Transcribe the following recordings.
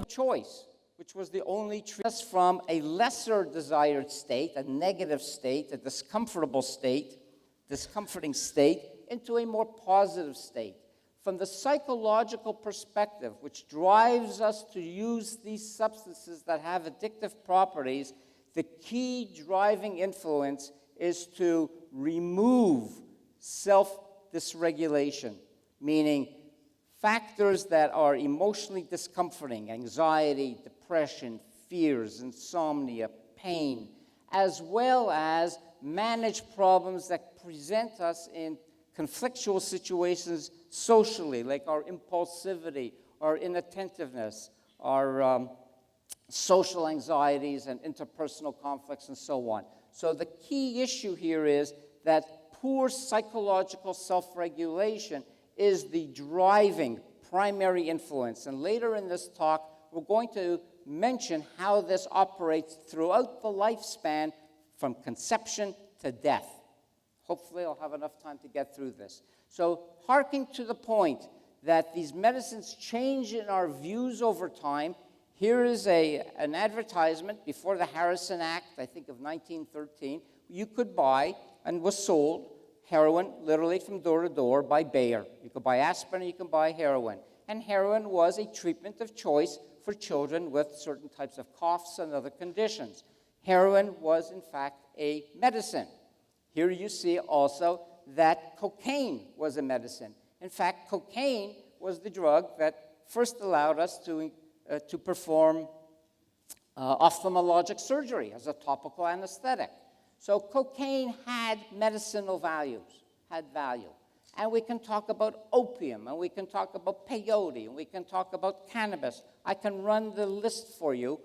Choice, which was the only us from a lesser desired state, a negative state, a discomforting state, into a more positive state. From the psychological perspective, which drives us to use these substances that have addictive properties, the key driving influence is to remove self-dysregulation, meaning factors that are emotionally discomforting, anxiety, depression, fears, insomnia, pain, as well as manage problems that present us in conflictual situations socially, like our impulsivity, our inattentiveness, our social anxieties and interpersonal conflicts and so on. So the key issue here is that poor psychological self-regulation is the driving primary influence. And later in this talk, we're going to mention how this operates throughout the lifespan from conception to death. Hopefully, I'll have enough time to get through this. So, harking to the point that these medicines change in our views over time, here is an advertisement before the Harrison Act, I think of 1913. You could buy, and was sold, heroin literally from door to door by Bayer. You could buy aspirin, or you can buy heroin. And heroin was a treatment of choice for children with certain types of coughs and other conditions. Heroin was, in fact, a medicine. Here you see also that cocaine was a medicine. In fact, cocaine was the drug that first allowed us to perform ophthalmologic surgery as a topical anesthetic. So cocaine had medicinal values, had value. And we can talk about opium, and we can talk about peyote, and we can talk about cannabis. I can run the list for you,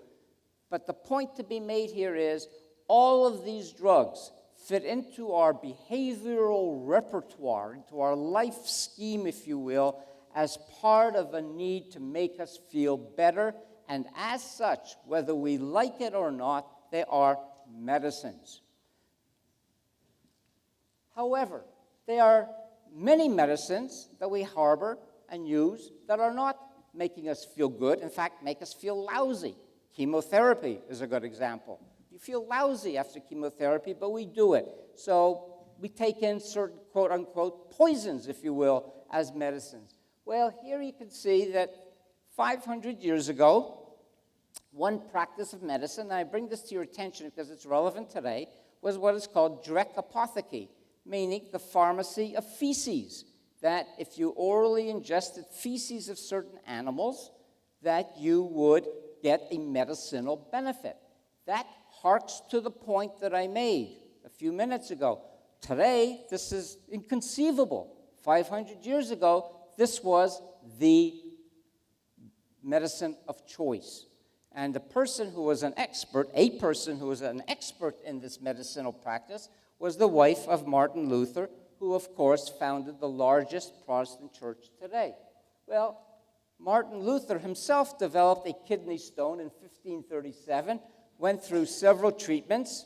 but the point to be made here is all of these drugs fit into our behavioral repertoire, into our life scheme, if you will, as part of a need to make us feel better. And as such, whether we like it or not, they are medicines. However, there are many medicines that we harbor and use that are not making us feel good, in fact, make us feel lousy. Chemotherapy is a good example. You feel lousy after chemotherapy, but we do it. So we take in certain quote-unquote poisons, if you will, as medicines. Well, here you can see that 500 years ago, one practice of medicine, and I bring this to your attention because it's relevant today, was what is called Apotheca, meaning the pharmacy of feces, that if you orally ingested feces of certain animals, that you would get a medicinal benefit. That harks to the point that I made a few minutes ago. Today, this is inconceivable. 500 years ago, this was the medicine of choice. And the person who was an expert, a person who was an expert in this medicinal practice, was the wife of Martin Luther, who, of course, founded the largest Protestant church today. Well, Martin Luther himself developed a kidney stone in 1537, went through several treatments,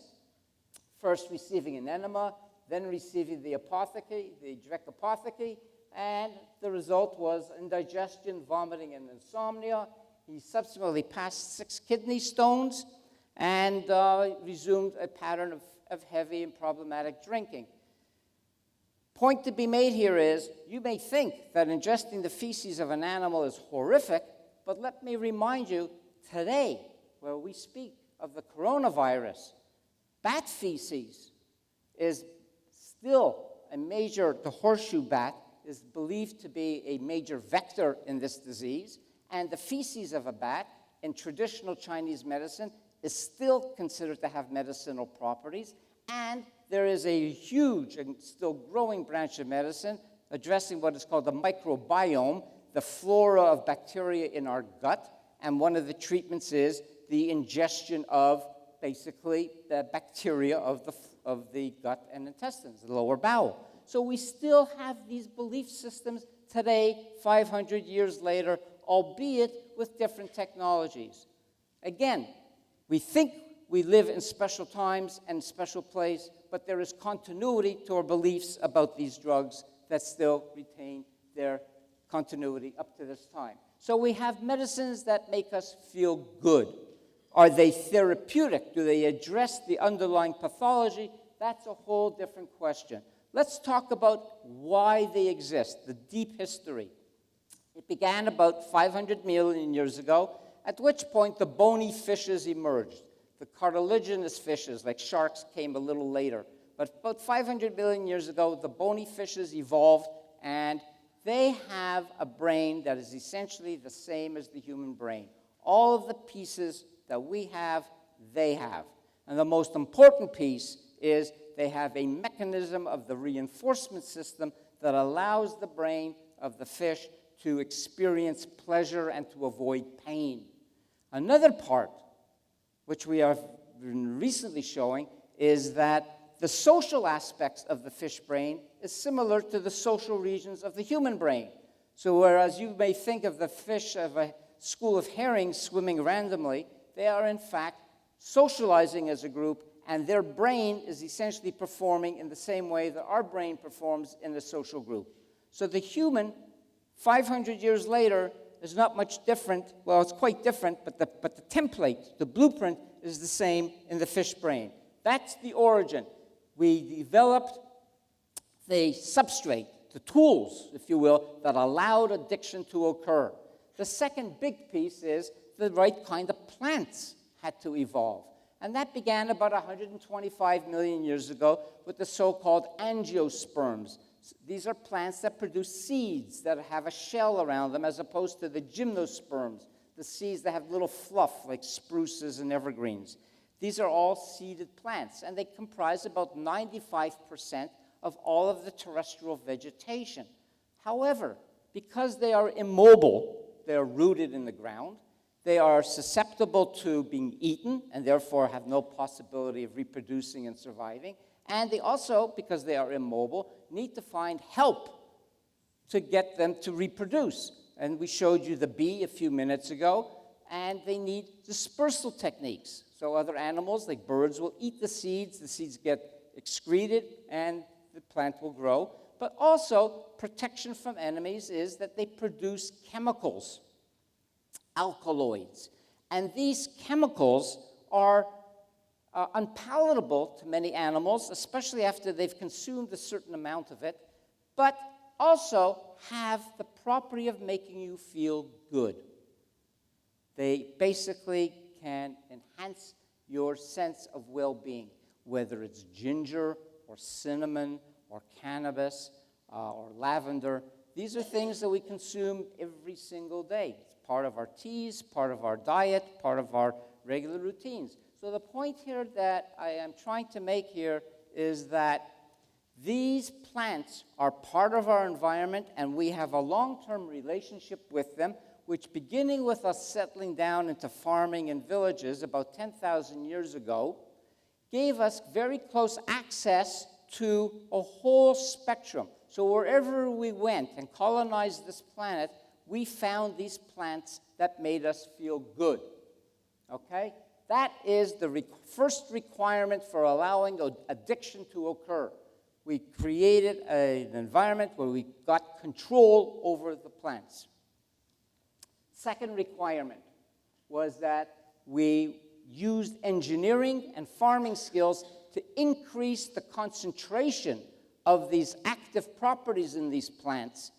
first receiving an enema, then receiving the Apotheca, the Apotheca, and the result was indigestion, vomiting, and insomnia. He subsequently passed 6 kidney stones and resumed a pattern of heavy and problematic drinking. Point to be made here is, you may think that ingesting the feces of an animal is horrific, but let me remind you, today, where we speak of the coronavirus, bat feces is still a major, the horseshoe bat is believed to be a major vector in this disease, and the feces of a bat in traditional Chinese medicine is still considered to have medicinal properties, and there is a huge and still growing branch of medicine addressing what is called the microbiome, the flora of bacteria in our gut, and one of the treatments is the ingestion of basically the bacteria of the gut and intestines, the lower bowel. So we still have these belief systems today, 500 years later, albeit with different technologies. Again, we think we live in special times and special place, but there is continuity to our beliefs about these drugs that still retain their continuity up to this time. So we have medicines that make us feel good. Are they therapeutic? Do they address the underlying pathology? That's a whole different question. Let's talk about why they exist, the deep history. It began about 500 million years ago, at which point the bony fishes emerged. The cartilaginous fishes, like sharks, came a little later. But about 500 million years ago, the bony fishes evolved, and they have a brain that is essentially the same as the human brain. All of the pieces that we have, they have. And the most important piece is they have a mechanism of the reinforcement system that allows the brain of the fish to experience pleasure and to avoid pain. Another part, which we have been recently showing, is that the social aspects of the fish brain is similar to the social regions of the human brain. So whereas you may think of the fish of a school of herrings swimming randomly, they are in fact socializing as a group, and their brain is essentially performing in the same way that our brain performs in a social group. So the human, 500 years later, is not much different. Well, it's quite different, but the template, the blueprint, is the same in the fish brain. That's the origin. We developed the substrate, the tools, if you will, that allowed addiction to occur. The second big piece is the right kind of plants had to evolve. And that began about 125 million years ago with the so-called angiosperms. These are plants that produce seeds that have a shell around them, as opposed to the gymnosperms, the seeds that have little fluff like spruces and evergreens. These are all seeded plants, and they comprise about 95% of all of the terrestrial vegetation. However, because they are immobile, they are rooted in the ground, they are susceptible to being eaten and therefore have no possibility of reproducing and surviving. And they also, because they are immobile, need to find help to get them to reproduce. And we showed you the bee a few minutes ago, and they need dispersal techniques. So other animals, like birds, will eat the seeds get excreted, and the plant will grow. But also, protection from enemies is that they produce chemicals, alkaloids. And these chemicals are unpalatable to many animals, especially after they've consumed a certain amount of it, but also have the property of making you feel good. They basically can enhance your sense of well-being, whether it's ginger or cinnamon or cannabis or lavender. These are things that we consume every single day. It's part of our teas, part of our diet, part of our regular routines. So the point here that I am trying to make here is that these plants are part of our environment, and we have a long-term relationship with them, which, beginning with us settling down into farming in villages about 10,000 years ago, gave us very close access to a whole spectrum. So wherever we went and colonized this planet, we found these plants that made us feel good. Okay? That is the first requirement for allowing addiction to occur. We created an environment where we got control over the plants. Second requirement was that we used engineering and farming skills to increase the concentration of these active properties in these plants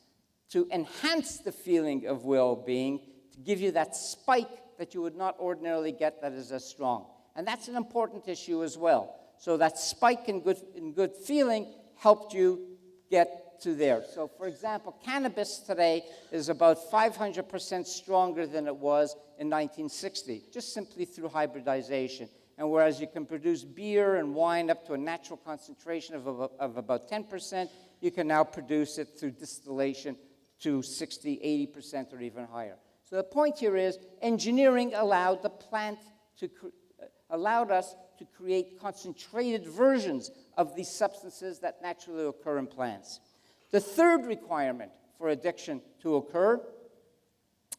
to enhance the feeling of well-being, to give you that spike that you would not ordinarily get that is as strong. And that's an important issue as well. So that spike in good feeling helped you get to there. So for example, cannabis today is about 500% stronger than it was in 1960, just simply through hybridization. And whereas you can produce beer and wine up to a natural concentration of about 10%, you can now produce it through distillation to 60, 80% or even higher. So the point here is engineering allowed the plant to allowed us to create concentrated versions of these substances that naturally occur in plants. The third requirement for addiction to occur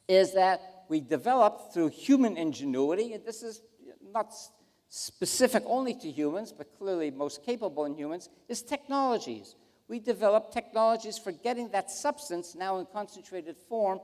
is that we develop through human ingenuity, and this is not specific only to humans, but clearly most capable in humans, is technologies. we develop technologies for getting that substance, now in concentrated form,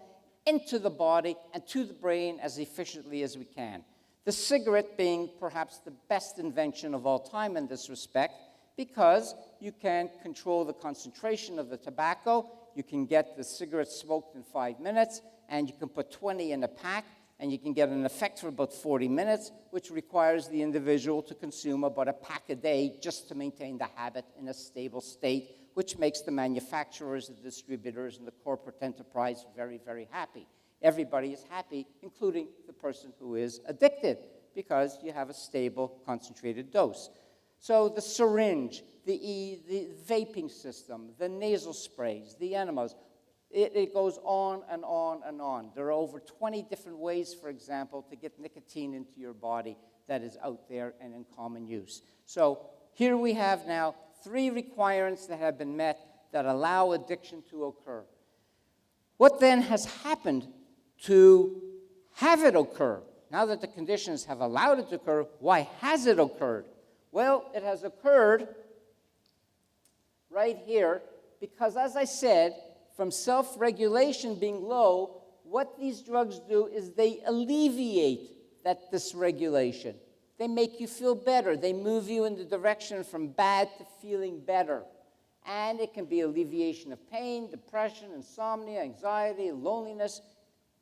into the body and to the brain as efficiently as we can. The cigarette being perhaps the best invention of all time in this respect, because you can control the concentration of the tobacco, you can get the cigarette smoked in 5 minutes, and you can put 20 in a pack, and you can get an effect for about 40 minutes, which requires the individual to consume about a pack a day just to maintain the habit in a stable state, which makes the manufacturers, the distributors, and the corporate enterprise very, very happy. Everybody is happy, including the person who is addicted, because you have a stable, concentrated dose. So the syringe, the vaping system, the nasal sprays, the enemas, it goes on and on and on. There are over 20 different ways, for example, to get nicotine into your body that is out there and in common use. So here we have now 3 requirements that have been met that allow addiction to occur. What then has happened to have it occur? Now that the conditions have allowed it to occur, why has it occurred? Well, it has occurred right here because, as I said, from self-regulation being low, what these drugs do is they alleviate that dysregulation. They make you feel better. They move you in the direction from bad to feeling better. And it can be alleviation of pain, depression, insomnia, anxiety, loneliness,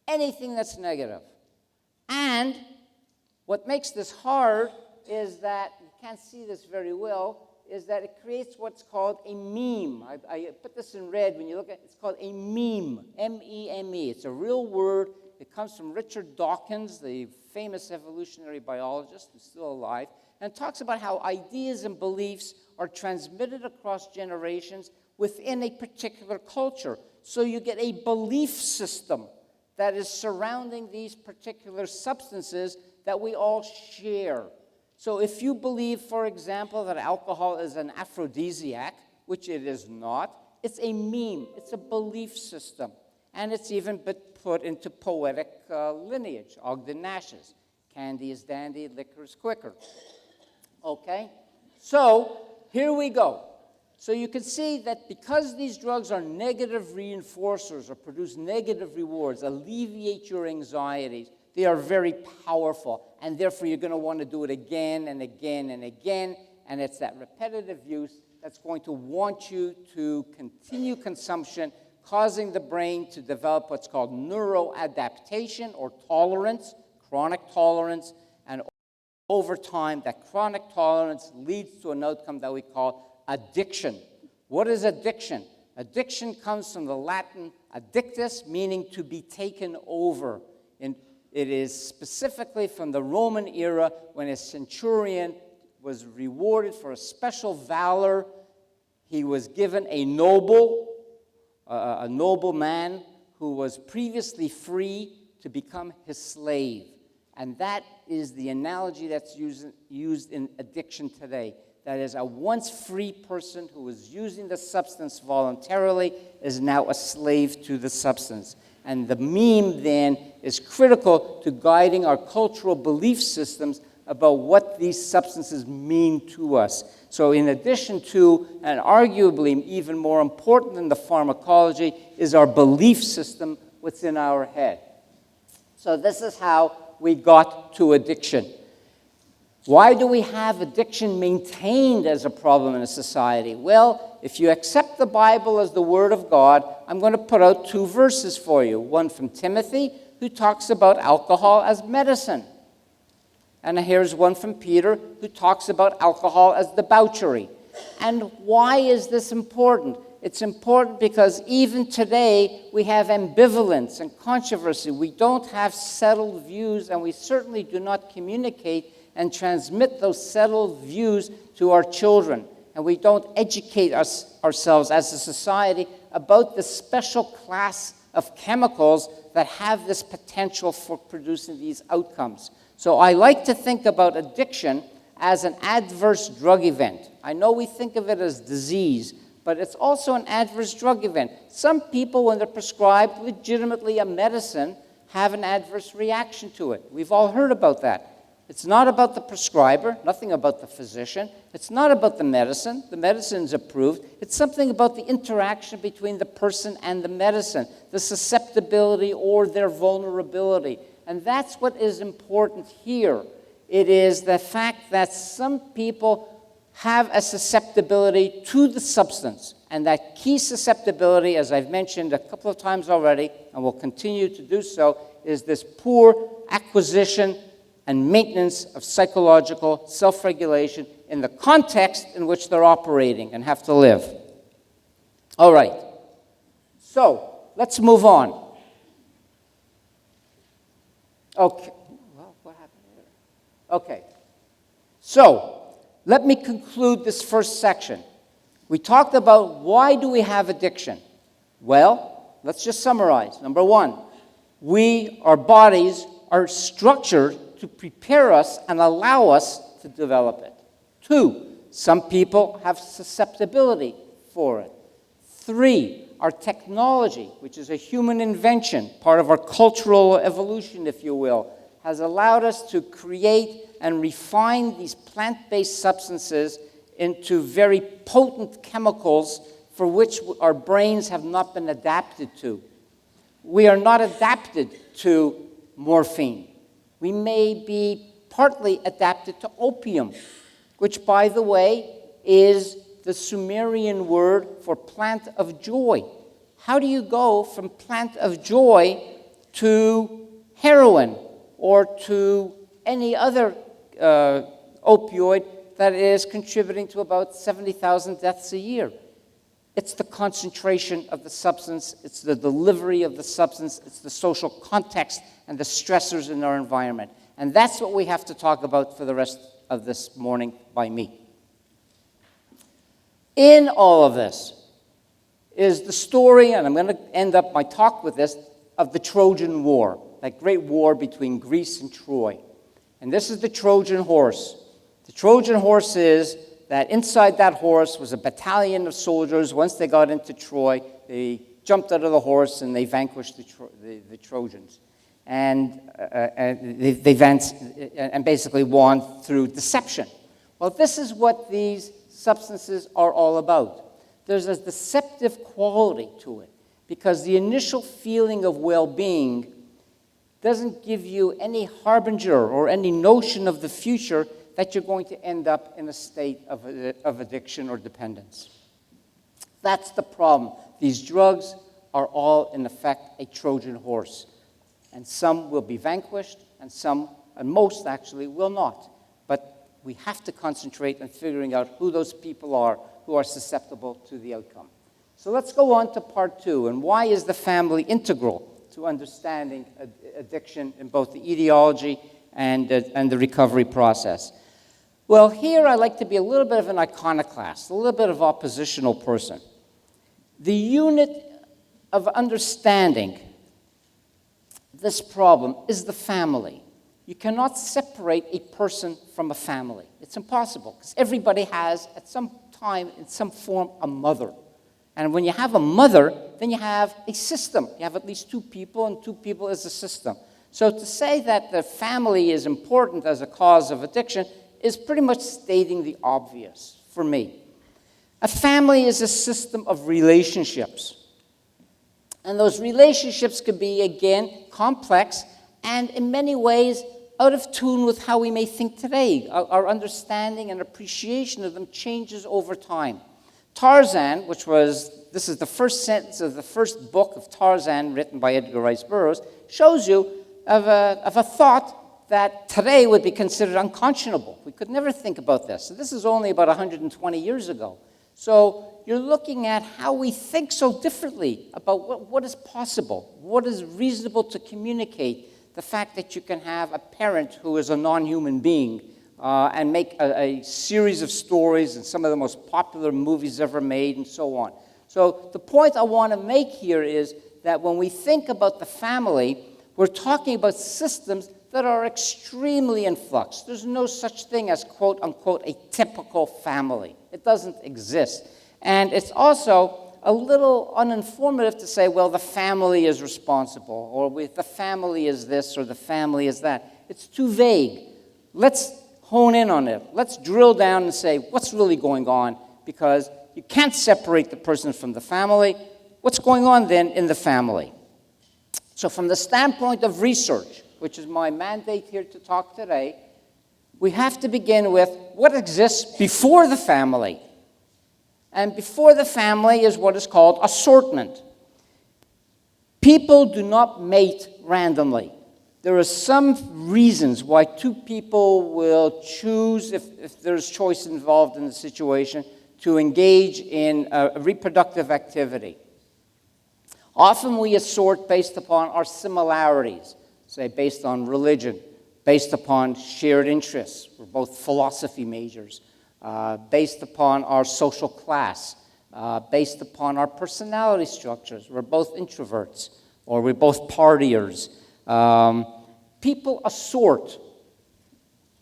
anything that's negative. And what makes this hard is that, you can't see this very well, is that it creates what's called a meme. I put this in red when you look at it. It's called a meme, M-E-M-E. It's a real word. It comes from Richard Dawkins, the famous evolutionary biologist who's still alive, and talks about how ideas and beliefs are transmitted across generations within a particular culture. So you get a belief system that is surrounding these particular substances that we all share. So if you believe, for example, that alcohol is an aphrodisiac, which it is not, it's a meme, it's a belief system. And it's even been put into poetic lineage, Ogden Nash's. Candy is dandy, liquor is quicker. Okay? So here we go. So you can see that because these drugs are negative reinforcers or produce negative rewards, alleviate your anxieties, they are very powerful, and therefore you're going to want to do it again and again and again, and it's that repetitive use that's going to want you to continue consumption, causing the brain to develop what's called neuroadaptation or tolerance, chronic tolerance, and over time, that chronic tolerance leads to an outcome that we call addiction. What is addiction? Addiction comes from the Latin addictus, meaning to be taken over. And it is specifically from the Roman era when a centurion was rewarded for a special valor. He was given a nobleman who was previously free to become his slave. And that is the analogy that's used in addiction today. That is, a once free person who was using the substance voluntarily is now a slave to the substance. And the meme then is critical to guiding our cultural belief systems about what these substances mean to us. So in addition to, and arguably even more important than the pharmacology, is our belief system within our head. So this is how we got to addiction. Why do we have addiction maintained as a problem in a society? Well, if you accept the Bible as the Word of God, I'm going to put out 2 verses for you. One from Timothy, who talks about alcohol as medicine. And here's one from Peter, who talks about alcohol as debauchery. And why is this important? It's important because even today, we have ambivalence and controversy. We don't have settled views, and we certainly do not communicate and transmit those settled views to our children. And we don't educate ourselves as a society about the special class of chemicals that have this potential for producing these outcomes. So I like to think about addiction as an adverse drug event. I know we think of it as disease, but it's also an adverse drug event. Some people, when they're prescribed legitimately a medicine, have an adverse reaction to it. We've all heard about that. It's not about the prescriber, nothing about the physician. It's not about the medicine. The medicine's approved. It's something about the interaction between the person and the medicine, the susceptibility or their vulnerability. And that's what is important here. It is the fact that some people have a susceptibility to the substance. And that key susceptibility, as I've mentioned a couple of times already, and will continue to do so, is this poor acquisition and maintenance of psychological self-regulation in the context in which they're operating and have to live. All right. So, let's move on. Okay. Well, what happened here? Okay. So, let me conclude this first section. We talked about why do we have addiction? Well, let's just summarize. Number one, our bodies are structured to prepare us and allow us to develop it. Two, some people have susceptibility for it. Three, our technology, which is a human invention, part of our cultural evolution, if you will, has allowed us to create and refine these plant-based substances into very potent chemicals for which our brains have not been adapted to. We are not adapted to morphine. We may be partly adapted to opium, which, by the way, is the Sumerian word for plant of joy. How do you go from plant of joy to heroin or to any other opioid that is contributing to about 70,000 deaths a year? It's the concentration of the substance, it's the delivery of the substance, it's the social context and the stressors in our environment. And that's what we have to talk about for the rest of this morning by me. In all of this is the story, and I'm going to end up my talk with this, of the Trojan War, that great war between Greece and Troy. And this is the Trojan horse. The Trojan horse is that inside that horse was a battalion of soldiers. Once they got into Troy, they jumped out of the horse and they vanquished the Trojans. And they basically won through deception. Well, this is what these substances are all about. There's a deceptive quality to it because the initial feeling of well-being doesn't give you any harbinger or any notion of the future that you're going to end up in a state of addiction or dependence. That's the problem. These drugs are all, in effect, a Trojan horse. And some will be vanquished, and most actually, will not. But we have to concentrate on figuring out who those people are who are susceptible to the outcome. So let's go on to part two, and why is the family integral to understanding addiction in both the etiology and the recovery process? Well, here I like to be a little bit of an iconoclast, a little bit of oppositional person. The unit of understanding this problem is the family. You cannot separate a person from a family. It's impossible, because everybody has, at some time, in some form, a mother. And when you have a mother, then you have a system. You have at least two people, and two people is a system. So to say that the family is important as a cause of addiction is pretty much stating the obvious for me. A family is a system of relationships. And those relationships could be, again, complex and in many ways out of tune with how we may think today. Our understanding and appreciation of them changes over time. Tarzan, this is the first sentence of the first book of Tarzan written by Edgar Rice Burroughs, shows you of a thought that today would be considered unconscionable. We could never think about this. So this is only about 120 years ago. So you're looking at how we think so differently about what is possible, what is reasonable to communicate, the fact that you can have a parent who is a non-human being and make a series of stories and some of the most popular movies ever made and so on. So the point I want to make here is that when we think about the family, we're talking about systems that are extremely in flux. There's no such thing as, quote, unquote, a typical family. It doesn't exist. And it's also a little uninformative to say, well, the family is responsible, or the family is this, or the family is that. It's too vague. let's hone in on it. Let's drill down and say what's really going on, because you can't separate the person from the family. What's going on then in the family? So from the standpoint of research, which is my mandate here to talk today, we have to begin with what exists before the family. And before the family is what is called assortment. People do not mate randomly. There are some reasons why two people will choose, if there's choice involved in the situation, to engage in a reproductive activity. Often we assort based upon our similarities, say based on religion, based upon shared interests. We're both philosophy majors. Based upon our social class, based upon our personality structures. We're both introverts, or we're both partiers. People assort.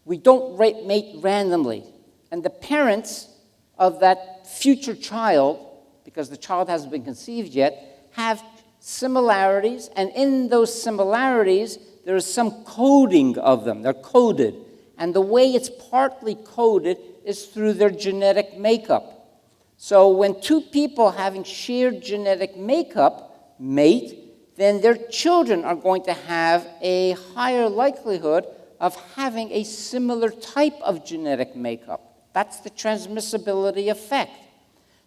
We don't mate randomly. And the parents of that future child, because the child hasn't been conceived yet, have similarities, and in those similarities, there is some coding of them. They're coded. And the way it's partly coded is through their genetic makeup. So when two people having shared genetic makeup mate, then their children are going to have a higher likelihood of having a similar type of genetic makeup. That's the transmissibility effect.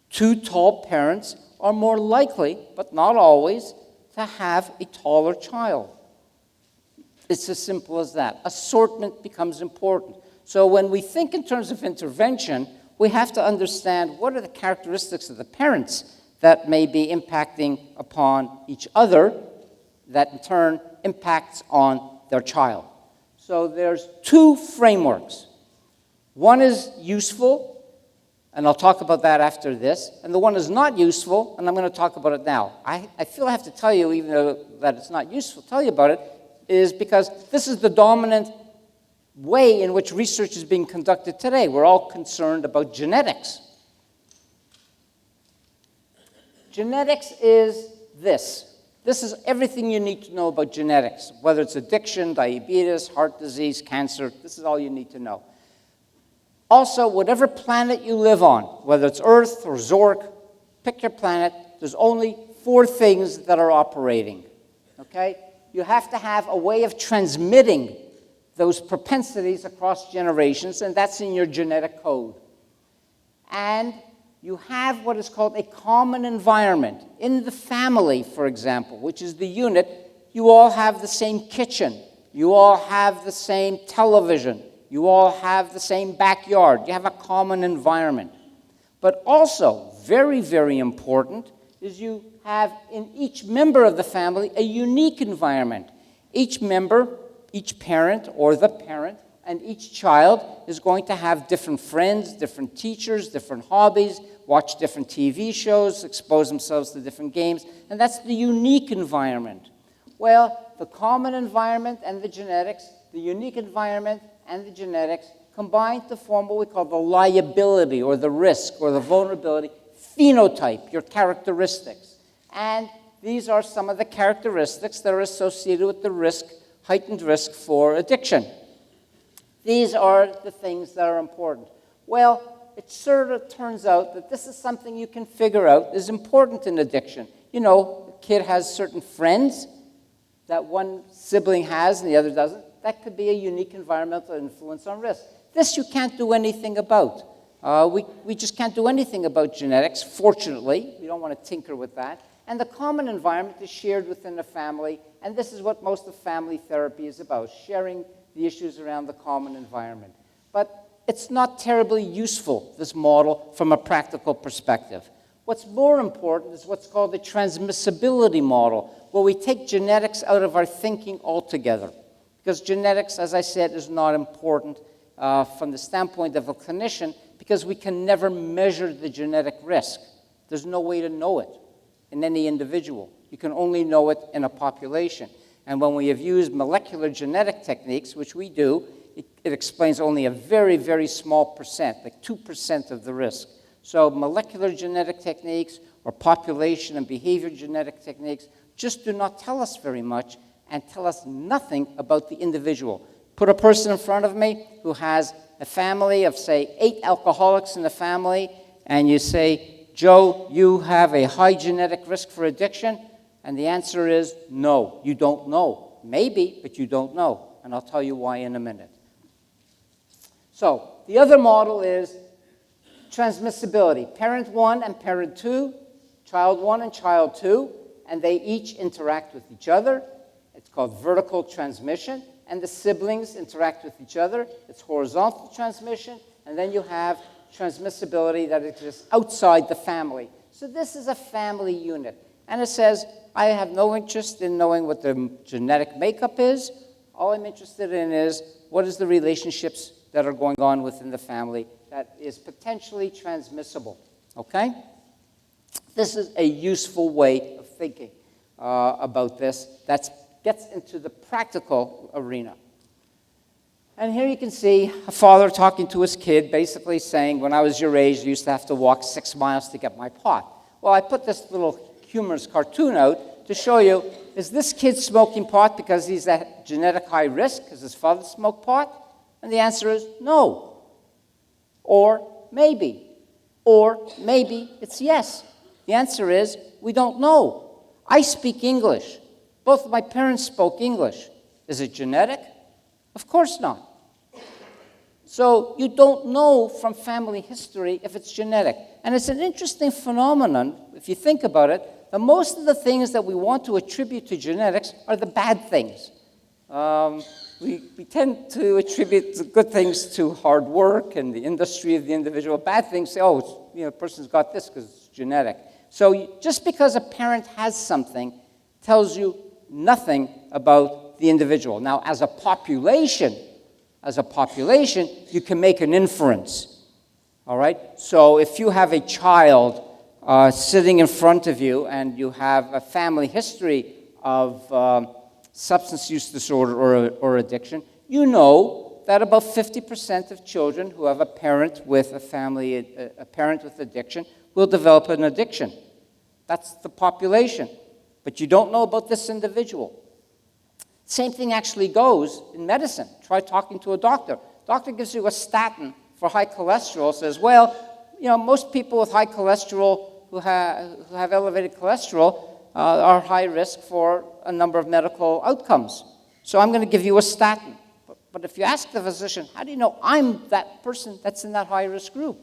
Two tall parents are more likely, but not always, to have a taller child. It's as simple as that. Assortment becomes important. So when we think in terms of intervention, we have to understand what are the characteristics of the parents that may be impacting upon each other, that in turn impacts on their child. So there's two frameworks. One is useful, and I'll talk about that after this, and the one is not useful, and I'm going to talk about it now. I feel I have to tell you, even though that it's not useful, tell you about it, is because this is the dominant way in which research is being conducted today. We're all concerned about genetics. Genetics is this. This is everything you need to know about genetics, whether it's addiction, diabetes, heart disease, cancer. This is all you need to know. Also, whatever planet you live on, whether it's Earth or Zork, pick your planet, there's only 4 things that are operating, okay? You have to have a way of transmitting those propensities across generations, and that's in your genetic code. And you have what is called a common environment. In the family, for example, which is the unit, you all have the same kitchen. You all have the same television. You all have the same backyard. You have a common environment. But also, very, very important, is you have in each member of the family a unique environment. Each member, each parent or the parent, and each child is going to have different friends, different teachers, different hobbies, watch different TV shows, expose themselves to different games, and that's the unique environment. Well, the common environment and the genetics, the unique environment and the genetics combine to form what we call the liability or the risk or the vulnerability phenotype, your characteristics. And these are some of the characteristics that are associated with the risk, heightened risk for addiction. These are the things that are important. Well, it sort of turns out that this is something you can figure out is important in addiction. You know, a kid has certain friends that one sibling has and the other doesn't. That could be a unique environmental influence on risk. This you can't do anything about. We just can't do anything about genetics, fortunately. We don't want to tinker with that. And the common environment is shared within the family, and this is what most of family therapy is about, sharing the issues around the common environment. But it's not terribly useful, this model, from a practical perspective. What's more important is what's called the transmissibility model, where we take genetics out of our thinking altogether. Because genetics, as I said, is not important from the standpoint of a clinician, because we can never measure the genetic risk. There's no way to know it in any individual. You can only know it in a population. And when we have used molecular genetic techniques, which we do, it explains only a very, very small percent, like 2% of the risk. So molecular genetic techniques or population and behavior genetic techniques just do not tell us very much and tell us nothing about the individual. Put a person in front of me who has a family of, say, 8 alcoholics in the family, and you say, Joe, you have a high genetic risk for addiction? And the answer is no, you don't know. Maybe, but you don't know. And I'll tell you why in a minute. So the other model is transmissibility. Parent 1 and parent 2, child 1 and child 2, and they each interact with each other. It's called vertical transmission. And the siblings interact with each other. It's horizontal transmission. And then you have transmissibility that exists outside the family. So this is a family unit. And it says, I have no interest in knowing what the genetic makeup is. All I'm interested in is what is the relationships that are going on within the family that is potentially transmissible. Okay? This is a useful way of thinking about this that gets into the practical arena. And here you can see a father talking to his kid, basically saying, when I was your age, I used to have to walk 6 miles to get my pot. Well, I put this little humorous cartoon out to show you, is this kid smoking pot because he's at genetic high risk because his father smoked pot? And the answer is no. Or maybe. Or maybe it's yes. The answer is we don't know. I speak English. Both of my parents spoke English. Is it genetic? Of course not. So you don't know from family history if it's genetic. And it's an interesting phenomenon, if you think about it, that most of the things that we want to attribute to genetics are the bad things. We tend to attribute the good things to hard work and the industry of the individual. Bad things say, oh, it's, you know, a person's got this because it's genetic. So just because a parent has something tells you nothing about the individual. Now, as a population, you can make an inference, all right? So if you have a child sitting in front of you and you have a family history of substance use disorder or addiction, you know that about 50% of children who have a parent with a parent with addiction will develop an addiction. That's the population. But you don't know about this individual. Same thing actually goes in medicine. Try talking to a doctor. Doctor gives you a statin for high cholesterol, says, well, you know, most people with high cholesterol who have elevated cholesterol are high risk for a number of medical outcomes. So I'm going to give you a statin. But if you ask the physician, how do you know I'm that person that's in that high-risk group?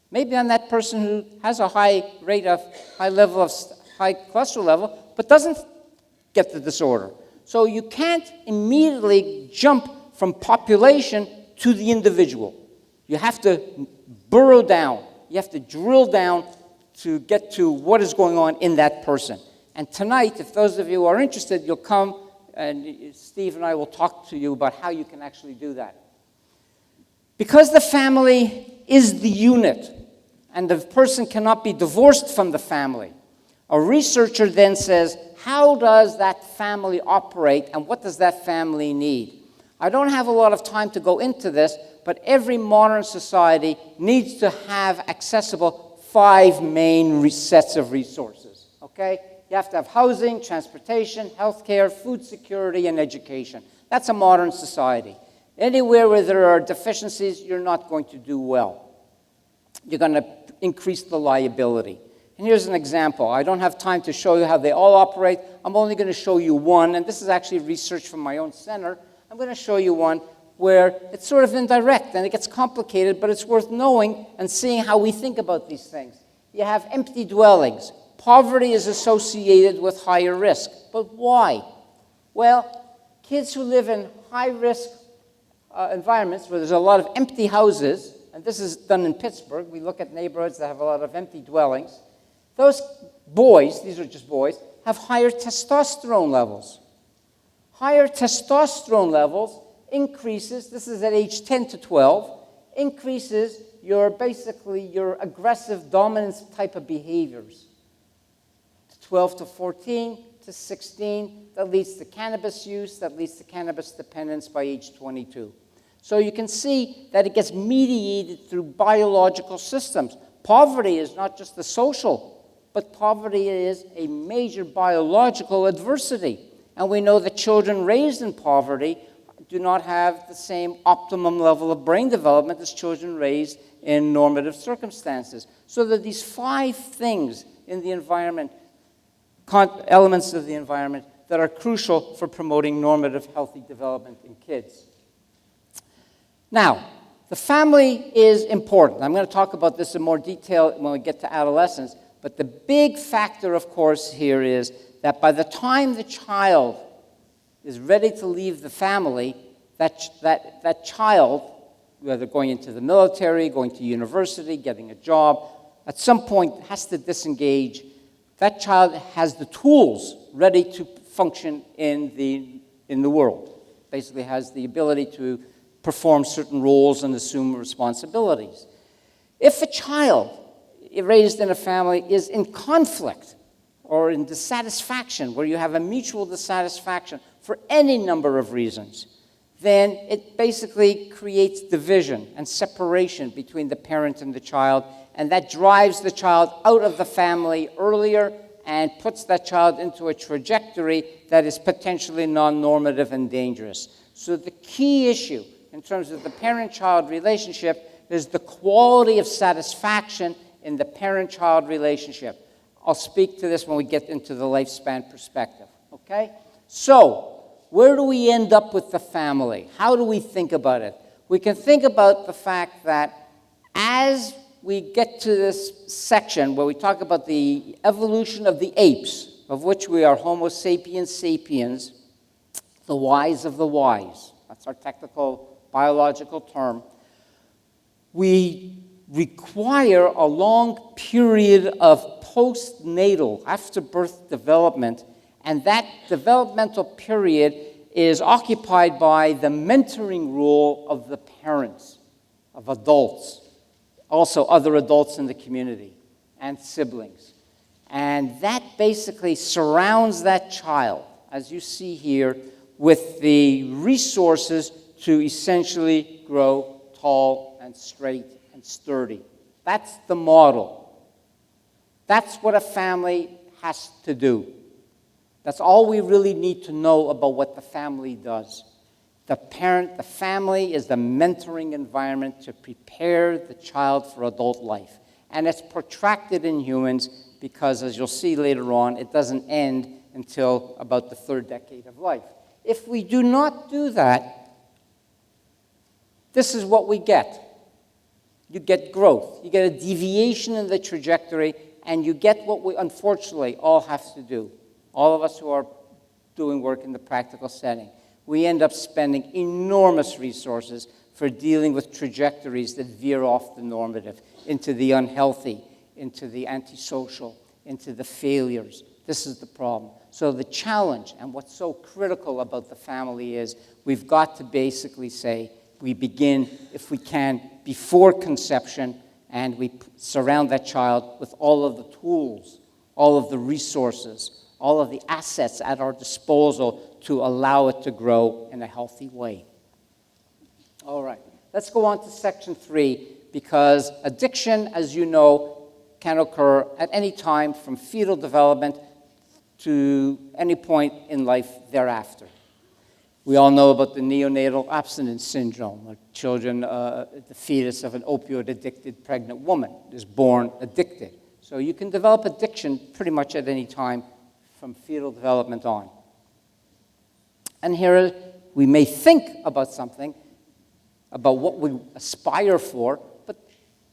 Maybe I'm that person who has a high level of high cholesterol level, but doesn't get the disorder. So you can't immediately jump from population to the individual. You have to burrow down. You have to drill down to get to what is going on in that person. And tonight, if those of you are interested, you'll come and Steve and I will talk to you about how you can actually do that. Because the family is the unit, and the person cannot be divorced from the family, a researcher then says, how does that family operate and what does that family need? I don't have a lot of time to go into this, but every modern society needs to have accessible 5 main sets of resources, okay? You have to have housing, transportation, healthcare, food security, and education. That's a modern society. Anywhere where there are deficiencies, you're not going to do well. You're going to increase the liability. And here's an example. I don't have time to show you how they all operate. I'm only going to show you one, and this is actually research from my own center. I'm going to show you one where it's sort of indirect, and it gets complicated, but it's worth knowing and seeing how we think about these things. You have empty dwellings. Poverty is associated with higher risk. But why? Well, kids who live in high-risk environments where there's a lot of empty houses, and this is done in Pittsburgh. We look at neighborhoods that have a lot of empty dwellings. Those boys, these are just boys, have higher testosterone levels. Higher testosterone levels increases, this is at age 10 to 12, increases basically your aggressive dominance type of behaviors. 12 to 14 to 16, that leads to cannabis use, that leads to cannabis dependence by age 22. So you can see that it gets mediated through biological systems. Poverty is not just the social, but poverty is a major biological adversity. And we know that children raised in poverty do not have the same optimum level of brain development as children raised in normative circumstances. So there are these 5 things in the environment, elements of the environment, that are crucial for promoting normative, healthy development in kids. Now, the family is important. I'm going to talk about this in more detail when we get to adolescence, but the big factor, of course, here is that by the time the child is ready to leave the family, that child, whether going into the military, going to university, getting a job, at some point has to disengage. That child has the tools ready to function in the world. Basically has the ability to perform certain roles and assume responsibilities. If a child raised in a family is in conflict or in dissatisfaction, where you have a mutual dissatisfaction for any number of reasons, then it basically creates division and separation between the parent and the child, and that drives the child out of the family earlier and puts that child into a trajectory that is potentially non-normative and dangerous. So the key issue in terms of the parent-child relationship is the quality of satisfaction in the parent-child relationship. I'll speak to this when we get into the lifespan perspective, okay? So, where do we end up with the family? How do we think about it? We can think about the fact that as we get to this section where we talk about the evolution of the apes, of which we are Homo sapiens sapiens, the wise of the wise. That's our technical biological term. We require a long period of postnatal, after-birth development, and that developmental period is occupied by the mentoring role of the parents, of adults, also other adults in the community, and siblings. And that basically surrounds that child, as you see here, with the resources to essentially grow tall and straight and sturdy. That's the model. That's what a family has to do. That's all we really need to know about what the family does. The family is the mentoring environment to prepare the child for adult life. And it's protracted in humans because, as you'll see later on, it doesn't end until about the 3rd decade of life. If we do not do that, this is what we get. You get growth. You get a deviation in the trajectory, and you get what we unfortunately all have to do. All of us who are doing work in the practical setting. We end up spending enormous resources for dealing with trajectories that veer off the normative, into the unhealthy, into the antisocial, into the failures. This is the problem. So the challenge, and what's so critical about the family is, we've got to basically say, we begin, if we can, before conception, and we surround that child with all of the tools, all of the resources, all of the assets at our disposal to allow it to grow in a healthy way. All right, let's go on to section 3, because addiction, as you know, can occur at any time from fetal development to any point in life thereafter. We all know about the neonatal abstinence syndrome, where children, the fetus of an opioid-addicted pregnant woman is born addicted. So you can develop addiction pretty much at any time from fetal development on. And here we may think about something, about what we aspire for, but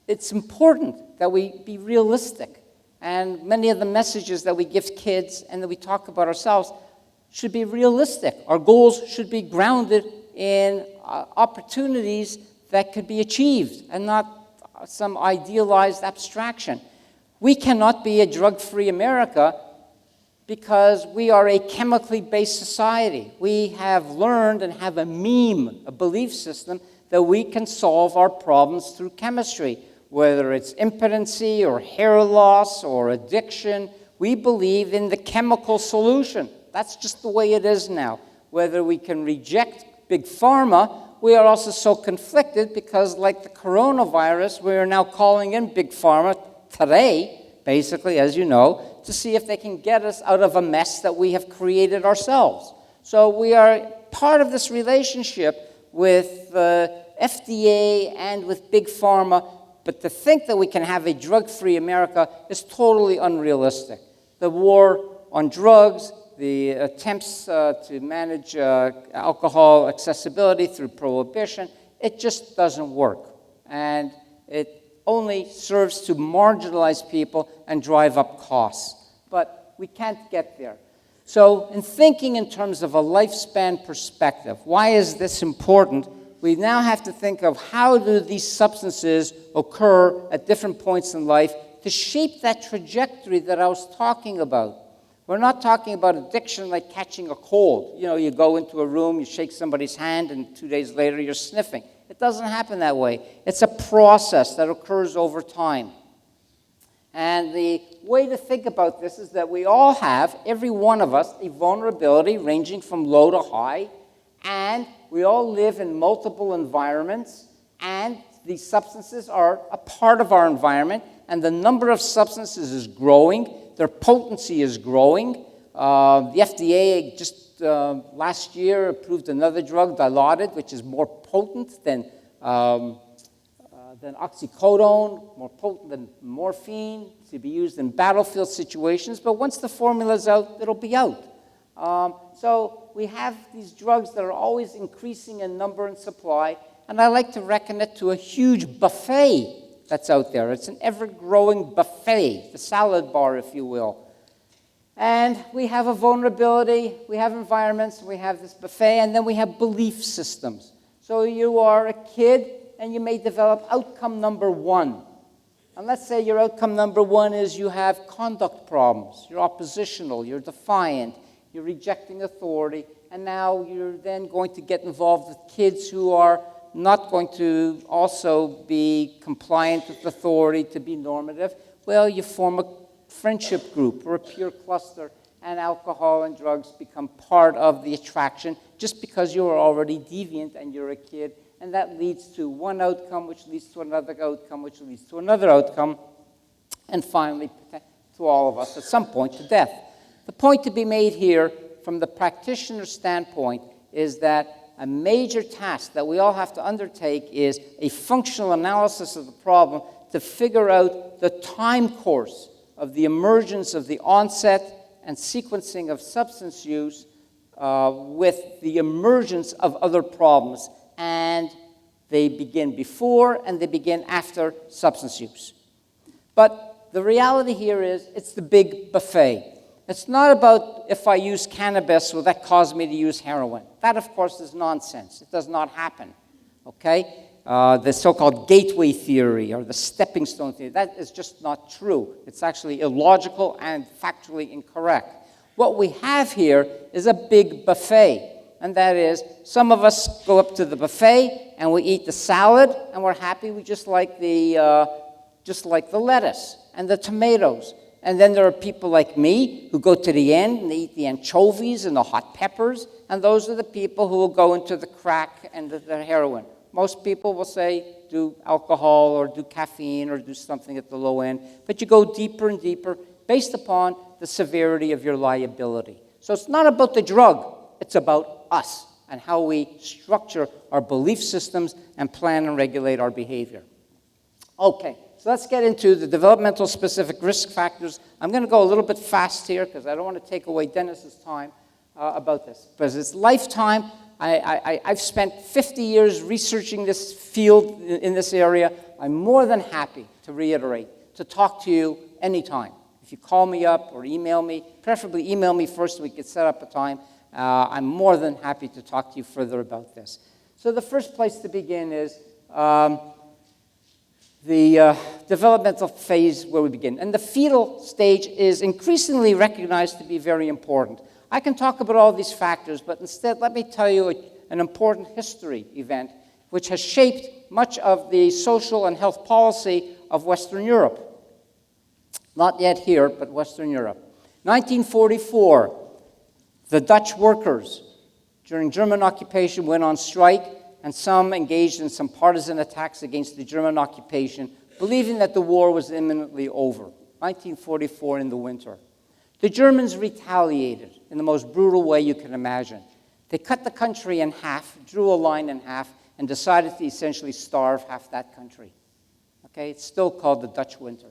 it's important that we be realistic. And many of the messages that we give kids and that we talk about ourselves should be realistic. Our goals should be grounded in opportunities that could be achieved and not some idealized abstraction. We cannot be a drug-free America because we are a chemically based society. We have learned and have a meme, a belief system, that we can solve our problems through chemistry, whether it's impotency or hair loss or addiction. We believe in the chemical solution. That's just the way it is now. Whether we can reject big pharma, we are also so conflicted because, like the coronavirus, we are now calling in big pharma today, basically, as you know, to see if they can get us out of a mess that we have created ourselves. So we are part of this relationship with the FDA and with Big Pharma, but to think that we can have a drug-free America is totally unrealistic. The war on drugs, the attempts to manage alcohol accessibility through prohibition, it just doesn't work. And it only serves to marginalize people and drive up costs. But we can't get there. So in thinking in terms of a lifespan perspective, why is this important? We now have to think of how do these substances occur at different points in life to shape that trajectory that I was talking about. We're not talking about addiction like catching a cold. You know, you go into a room, you shake somebody's hand, and 2 days later you're sniffing. It doesn't happen that way. It's a process that occurs over time. And the way to think about this is that we all have, every one of us, a vulnerability ranging from low to high, and we all live in multiple environments, and these substances are a part of our environment, and the number of substances is growing, their potency is growing. The FDA just last year approved another drug, Dilaudid, which is more potent than oxycodone, more potent than morphine, to be used in battlefield situations. But once the formula's out, it'll be out. So we have these drugs that are always increasing in number and supply, and I like to reckon it to a huge buffet that's out there. It's an ever-growing buffet, the salad bar, if you will. And we have a vulnerability, we have environments, we have this buffet, and then we have belief systems. So you are a kid, and you may develop outcome number one. And let's say your outcome number one is you have conduct problems. You're oppositional, you're defiant, you're rejecting authority, and now you're then going to get involved with kids who are not going to also be compliant with authority to be normative. Well, you form a friendship group or a peer cluster, and alcohol and drugs become part of the attraction just because you are already deviant and you're a kid. And that leads to one outcome, which leads to another outcome, which leads to another outcome, and finally, to all of us, at some point, to death. The point to be made here, from the practitioner's standpoint, is that a major task that we all have to undertake is a functional analysis of the problem to figure out the time course of the emergence of the onset and sequencing of substance use with the emergence of other problems. And they begin before and they begin after substance use. But the reality here is it's the big buffet. It's not about if I use cannabis, will that cause me to use heroin? That, of course, is nonsense. It does not happen, okay? The so-called gateway theory or the stepping stone theory, that is just not true. It's actually illogical and factually incorrect. What we have here is a big buffet, and that is some of us go up to the buffet and we eat the salad and we're happy. We just like the lettuce and the tomatoes. And then there are people like me who go to the end and they eat the anchovies and the hot peppers, and those are the people who will go into the crack and the heroin. Most people will say do alcohol or do caffeine or do something at the low end, but you go deeper and deeper based upon the severity of your liability. So it's not about the drug, it's about us and how we structure our belief systems and plan and regulate our behavior. Okay. So let's get into the developmental specific risk factors. I'm going to go a little bit fast here because I don't want to take away Dennis's time about this. Because it's lifetime. I've spent 50 years researching this field in this area. I'm more than happy to reiterate, to talk to you anytime. If you call me up or email me, preferably email me first so we can set up a time. I'm more than happy to talk to you further about this. So the first place to begin is the developmental phase where we begin. And the fetal stage is increasingly recognized to be very important. I can talk about all these factors, but instead let me tell you an important history event which has shaped much of the social and health policy of Western Europe. Not yet here, but Western Europe. 1944, the Dutch workers during German occupation went on strike, and some engaged in some partisan attacks against the German occupation, believing that the war was imminently over. 1944 in the winter. The Germans retaliated in the most brutal way you can imagine. They cut the country in half, drew a line in half, and decided to essentially starve half that country. Okay, it's still called the Dutch Winter.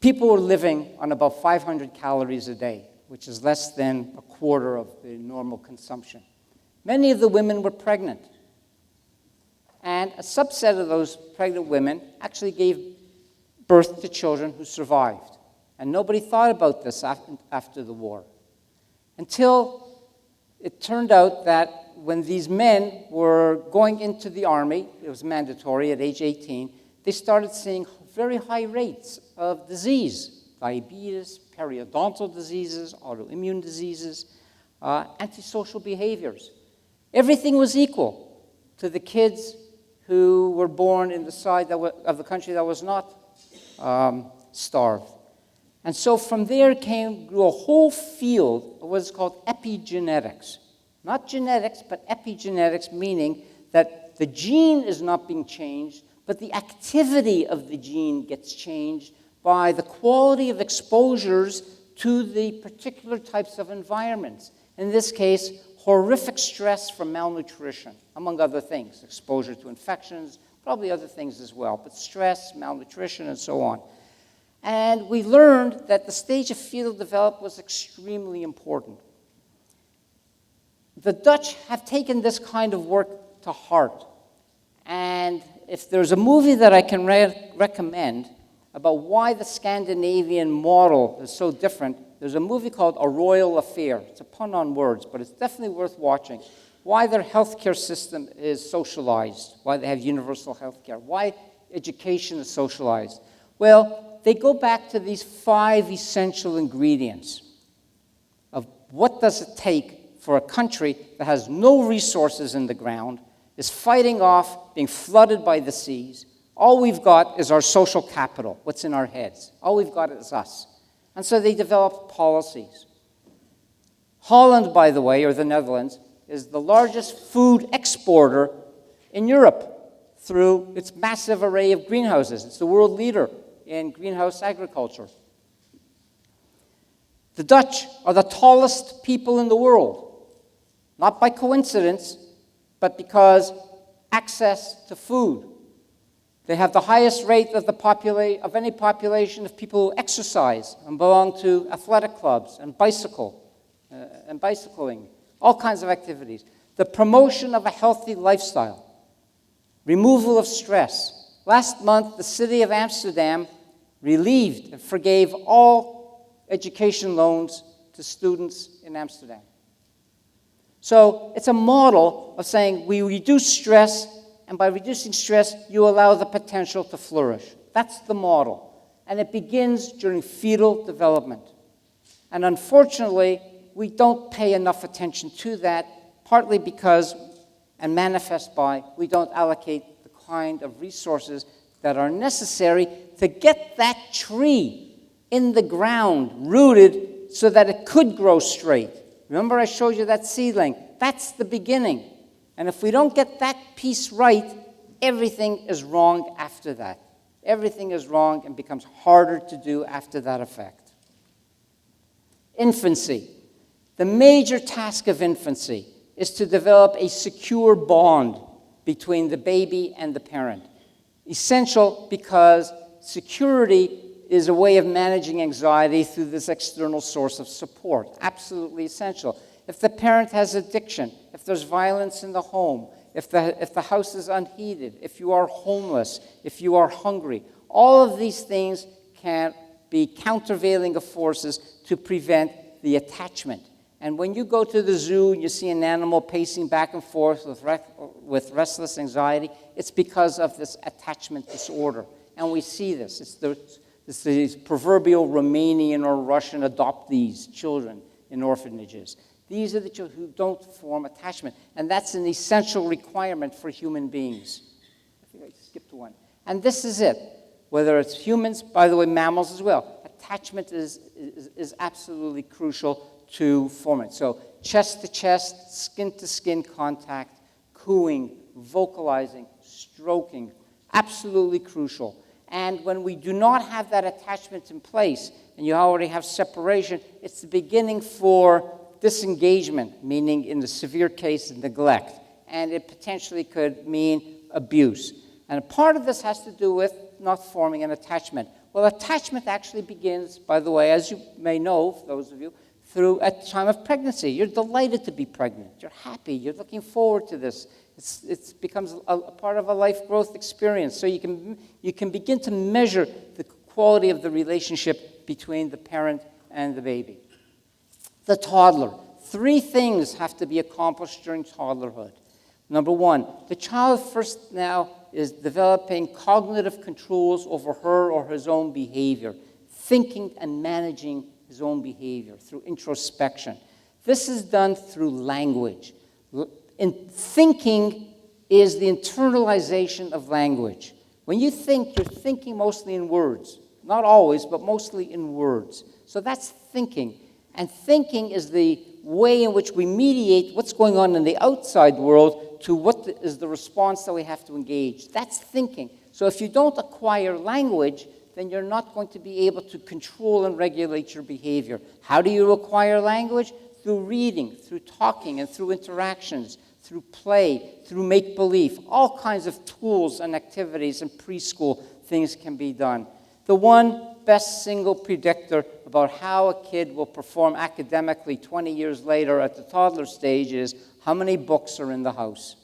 People were living on about 500 calories a day, which is less than a quarter of the normal consumption. Many of the women were pregnant. And a subset of those pregnant women actually gave birth to children who survived. And nobody thought about this after the war. Until it turned out that when these men were going into the army, it was mandatory at age 18, they started seeing very high rates of disease, diabetes, periodontal diseases, autoimmune diseases, antisocial behaviors. Everything was equal to the kids who were born in the side of the country that was not starved. And so from there grew a whole field of what is called epigenetics. Not genetics, but epigenetics, meaning that the gene is not being changed, but the activity of the gene gets changed by the quality of exposures to the particular types of environments. In this case, horrific stress from malnutrition, among other things, exposure to infections, probably other things as well, but stress, malnutrition, and so on. And we learned that the stage of fetal development was extremely important. The Dutch have taken this kind of work to heart. And if there's a movie that I can recommend about why the Scandinavian model is so different, there's a movie called A Royal Affair. It's a pun on words, but it's definitely worth watching. Why their healthcare system is socialized, why they have universal healthcare, why education is socialized. Well, they go back to these 5 essential ingredients of what does it take for a country that has no resources in the ground, is fighting off being flooded by the seas. All we've got is our social capital, what's in our heads. All we've got is us. And so they developed policies. Holland, by the way, or the Netherlands, is the largest food exporter in Europe through its massive array of greenhouses. It's the world leader in greenhouse agriculture. The Dutch are the tallest people in the world, not by coincidence, but because access to food. They have the highest rate of any population of people who exercise and belong to athletic clubs and bicycling, all kinds of activities. The promotion of a healthy lifestyle, removal of stress. Last month, the city of Amsterdam relieved and forgave all education loans to students in Amsterdam. So it's a model of saying we reduce stress, and by reducing stress, you allow the potential to flourish. That's the model. And it begins during fetal development. And unfortunately, we don't pay enough attention to that, partly because, and manifest by, we don't allocate the kind of resources that are necessary to get that tree in the ground, rooted, so that it could grow straight. Remember I showed you that seedling? That's the beginning. And if we don't get that piece right, everything is wrong after that. Everything is wrong and becomes harder to do after that effect. Infancy. The major task of infancy is to develop a secure bond between the baby and the parent. Essential because security is a way of managing anxiety through this external source of support. Absolutely essential. If the parent has addiction, if there's violence in the home, if the house is unheated, if you are homeless, if you are hungry, all of these things can be countervailing of forces to prevent the attachment. And when you go to the zoo and you see an animal pacing back and forth with restless anxiety, it's because of this attachment disorder. And we see this. It's these proverbial Romanian or Russian adoptees, children in orphanages. These are the children who don't form attachment. And that's an essential requirement for human beings. I think I skipped one. And this is it. Whether it's humans, by the way, mammals as well. Attachment is absolutely crucial to form it. So chest to chest, skin to skin contact, cooing, vocalizing, stroking, absolutely crucial. And when we do not have that attachment in place, and you already have separation, it's the beginning for disengagement, meaning in the severe case, neglect. And it potentially could mean abuse. And a part of this has to do with not forming an attachment. Well, attachment actually begins, by the way, as you may know, those of you, through at the time of pregnancy. You're delighted to be pregnant. You're happy. You're looking forward to this. It becomes a part of a life growth experience. So you can begin to measure the quality of the relationship between the parent and the baby. The toddler. 3 things have to be accomplished during toddlerhood. Number 1, the child first now is developing cognitive controls over her or his own behavior, thinking and managing his own behavior through introspection. This is done through language. Thinking is the internalization of language. When you think, you're thinking mostly in words. Not always, but mostly in words. So that's thinking. And thinking is the way in which we mediate what's going on in the outside world to what is the response that we have to engage. That's thinking. So if you don't acquire language, then you're not going to be able to control and regulate your behavior. How do you acquire language? Through reading, through talking, and through interactions, through play, through make-believe. All kinds of tools and activities in preschool, things can be done. The one best single predictor about how a kid will perform academically 20 years later at the toddler stage is how many books are in the house.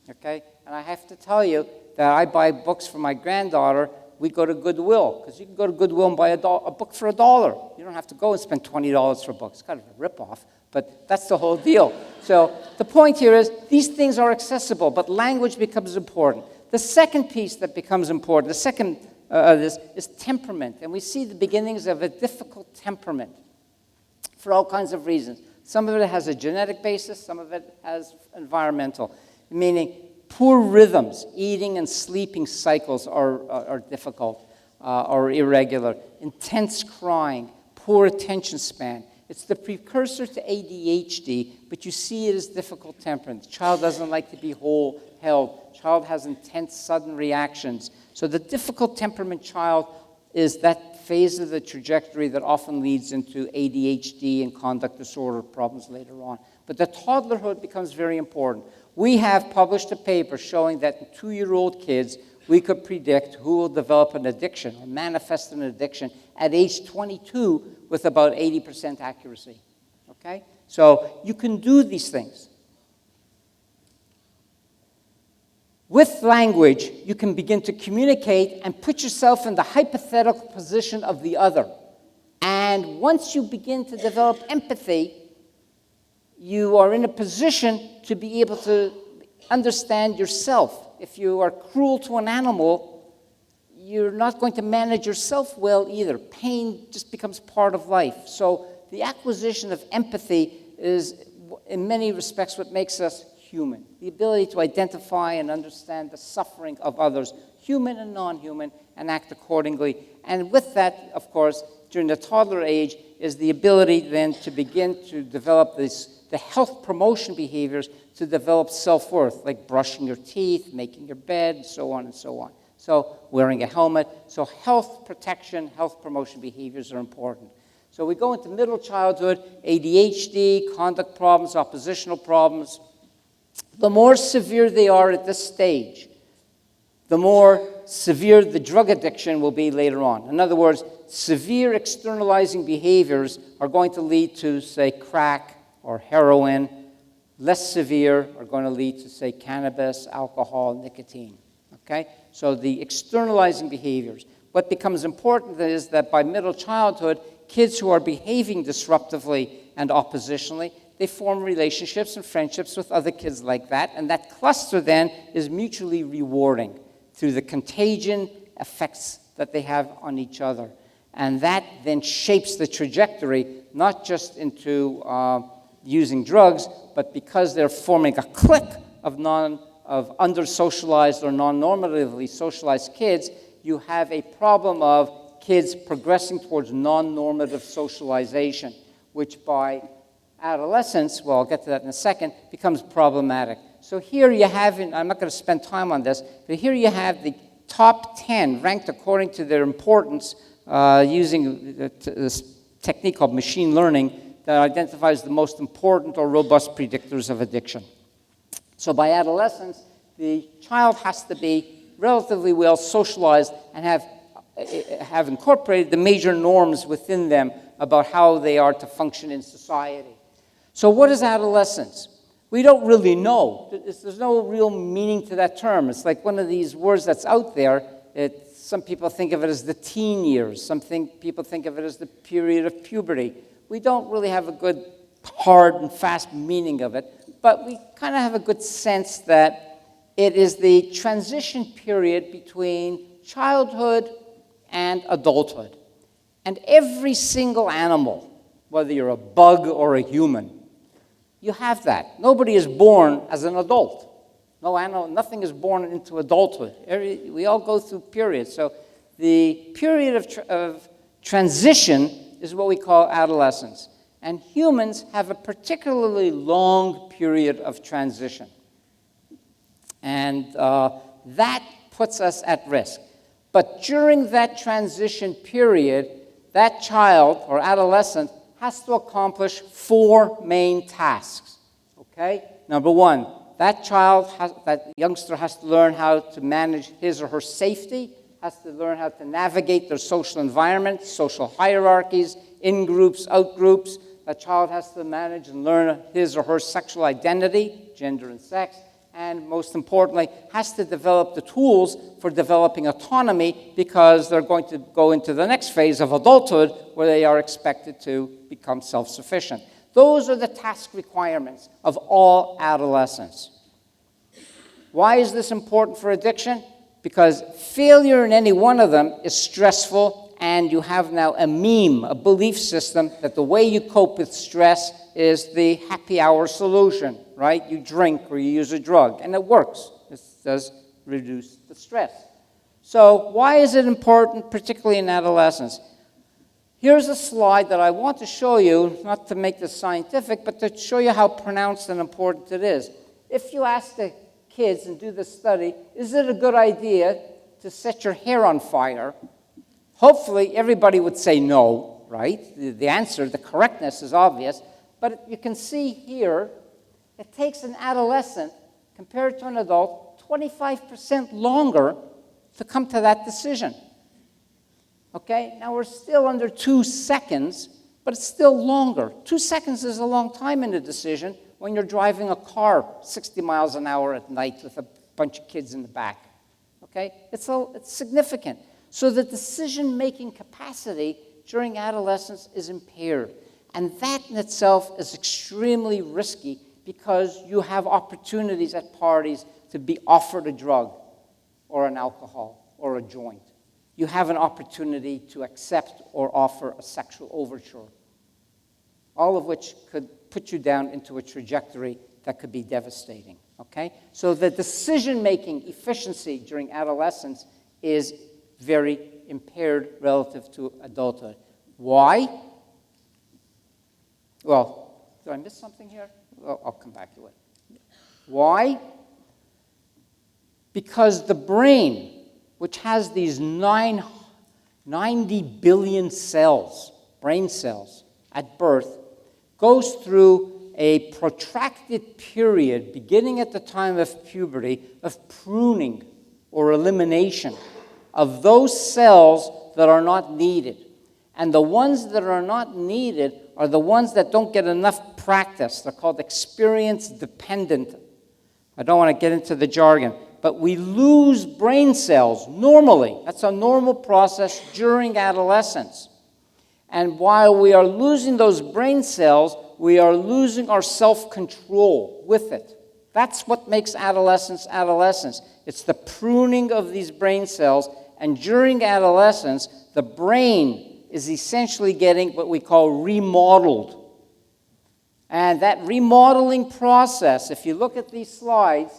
Okay? And I have to tell you that I buy books for my granddaughter. We go to Goodwill, because you can go to Goodwill and buy a book for $1. You don't have to go and spend $20 for a book. It's kind of a ripoff, but that's the whole deal. So the point here is these things are accessible, but language becomes important. The second piece that becomes important, the second this is temperament. And we see the beginnings of a difficult temperament for all kinds of reasons. Some of it has a genetic basis, some of it has environmental, meaning poor rhythms, eating and sleeping cycles are difficult or irregular, intense crying, poor attention span. It's the precursor to ADHD, but you see it as difficult temperament. The child doesn't like to be held. Child has intense, sudden reactions. So the difficult temperament child is that phase of the trajectory that often leads into ADHD and conduct disorder problems later on. But the toddlerhood becomes very important. We have published a paper showing that in 2-year-old kids, we could predict who will develop an addiction or manifest an addiction at age 22 with about 80% accuracy. Okay? So you can do these things. With language, you can begin to communicate and put yourself in the hypothetical position of the other. And once you begin to develop empathy, you are in a position to be able to understand yourself. If you are cruel to an animal, you're not going to manage yourself well either. Pain just becomes part of life. So the acquisition of empathy is, in many respects, what makes us human. The ability to identify and understand the suffering of others, human and non-human, and act accordingly. And with that, of course, during the toddler age, is the ability then to begin to develop the health promotion behaviors to develop self-worth, like brushing your teeth, making your bed, and so on and so on. So wearing a helmet. So health protection, health promotion behaviors are important. So we go into middle childhood, ADHD, conduct problems, oppositional problems. The more severe they are at this stage, the more severe the drug addiction will be later on. In other words, severe externalizing behaviors are going to lead to, say, crack or heroin. Less severe are going to lead to, say, cannabis, alcohol, nicotine. Okay? So the externalizing behaviors. What becomes important is that by middle childhood, kids who are behaving disruptively and oppositionally, they form relationships and friendships with other kids like that, and that cluster then is mutually rewarding through the contagion effects that they have on each other. And that then shapes the trajectory, not just into using drugs, but because they're forming a clique of under-socialized or non-normatively socialized kids, you have a problem of kids progressing towards non-normative socialization, which by adolescence, well, I'll get to that in a second, becomes problematic. So here you have, I'm not going to spend time on this, but here you have the top 10 ranked according to their importance using this technique called machine learning that identifies the most important or robust predictors of addiction. So by adolescence, the child has to be relatively well socialized and have incorporated the major norms within them about how they are to function in society. So what is adolescence? We don't really know. There's no real meaning to that term. It's like one of these words that's out there. Some people think of it as the teen years. People think of it as the period of puberty. We don't really have a good, hard and fast meaning of it, but we kind of have a good sense that it is the transition period between childhood and adulthood. And every single animal, whether you're a bug or a human, you have that. Nobody is born as an adult. No animal, nothing is born into adulthood. We all go through periods. So the period of transition is what we call adolescence. And humans have a particularly long period of transition. And that puts us at risk. But during that transition period, that child or adolescent has to accomplish 4 main tasks, okay? Number 1, that youngster has to learn how to manage his or her safety, has to learn how to navigate their social environment, social hierarchies, in-groups, out-groups. That child has to manage and learn his or her sexual identity, gender and sex, and most importantly, has to develop the tools for developing autonomy because they're going to go into the next phase of adulthood where they are expected to become self-sufficient. Those are the task requirements of all adolescents. Why is this important for addiction? Because failure in any one of them is stressful, and you have now a meme, a belief system that the way you cope with stress is the happy hour solution, right? You drink or you use a drug, and it works. It does reduce the stress. So why is it important, particularly in adolescence? Here's a slide that I want to show you, not to make this scientific, but to show you how pronounced and important it is. If you ask the kids and do this study, is it a good idea to set your hair on fire? Hopefully, everybody would say no, right? The answer, the correctness is obvious. But you can see here, it takes an adolescent, compared to an adult, 25% longer to come to that decision. Okay? Now, we're still under 2 seconds, but it's still longer. 2 seconds is a long time in a decision when you're driving a car 60 miles an hour at night with a bunch of kids in the back. Okay? It's significant. So the decision-making capacity during adolescence is impaired. And that in itself is extremely risky because you have opportunities at parties to be offered a drug or an alcohol or a joint. You have an opportunity to accept or offer a sexual overture, all of which could put you down into a trajectory that could be devastating. Okay? So the decision-making efficiency during adolescence is very impaired relative to adulthood. Why? Well, did I miss something here? Well, I'll come back to it. Why? Because the brain, which has these 90 billion cells, brain cells, at birth, goes through a protracted period, beginning at the time of puberty, of pruning or elimination of those cells that are not needed. And the ones that are not needed are the ones that don't get enough practice. They're called experience-dependent. I don't want to get into the jargon, but we lose brain cells normally. That's a normal process during adolescence. And while we are losing those brain cells, we are losing our self-control with it. That's what makes adolescence adolescence. It's the pruning of these brain cells, and during adolescence, the brain is essentially getting what we call remodeled. And that remodeling process, if you look at these slides,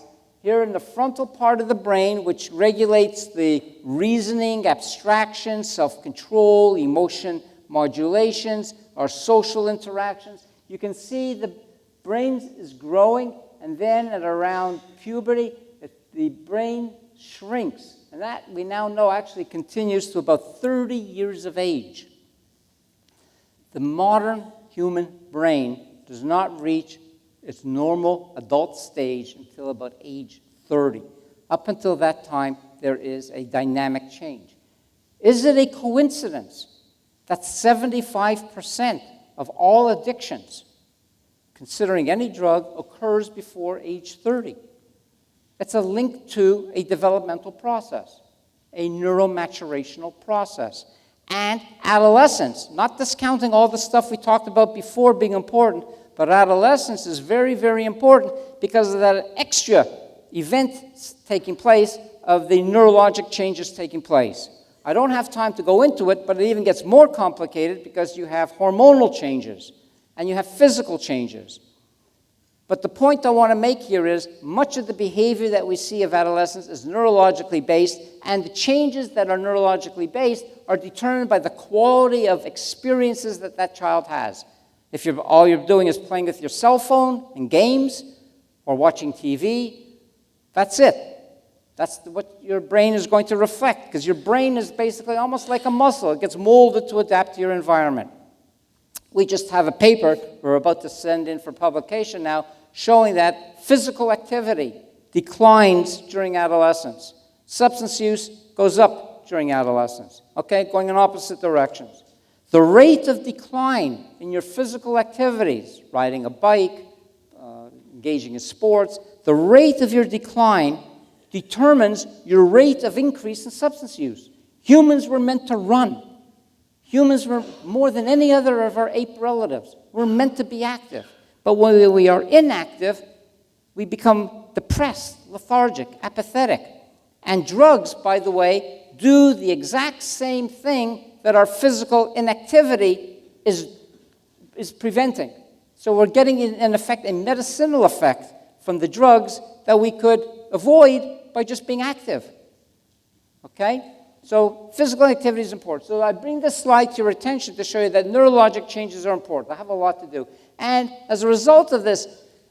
here in the frontal part of the brain, which regulates the reasoning, abstraction, self-control, emotion modulations, our social interactions, you can see the brain is growing, and then at around puberty, the brain shrinks. And that, we now know, actually continues to about 30 years of age. The modern human brain does not reach its normal adult stage until about age 30. Up until that time, there is a dynamic change. Is it a coincidence that 75% of all addictions, considering any drug, occurs before age 30? It's a link to a developmental process, a neuromaturational process. And adolescence, not discounting all the stuff we talked about before being important, but adolescence is very, very important because of that extra event taking place of the neurologic changes taking place. I don't have time to go into it, but it even gets more complicated because you have hormonal changes and you have physical changes. But the point I want to make here is much of the behavior that we see of adolescence is neurologically based, and the changes that are neurologically based are determined by the quality of experiences that that child has. If all you're doing is playing with your cell phone and games or watching TV, that's it. That's what your brain is going to reflect, because your brain is basically almost like a muscle. It gets molded to adapt to your environment. We just have a paper we're about to send in for publication now showing that physical activity declines during adolescence. Substance use goes up during adolescence, okay, going in opposite directions. The rate of decline in your physical activities, riding a bike, engaging in sports, the rate of your decline determines your rate of increase in substance use. Humans were meant to run. Humans were, more than any other of our ape relatives, we're meant to be active. But when we are inactive, we become depressed, lethargic, apathetic. And drugs, by the way, do the exact same thing that our physical inactivity is preventing. So we're getting, in effect, a medicinal effect from the drugs that we could avoid by just being active. Okay? So physical activity is important. So I bring this slide to your attention to show you that neurologic changes are important. I have a lot to do. And as a result of this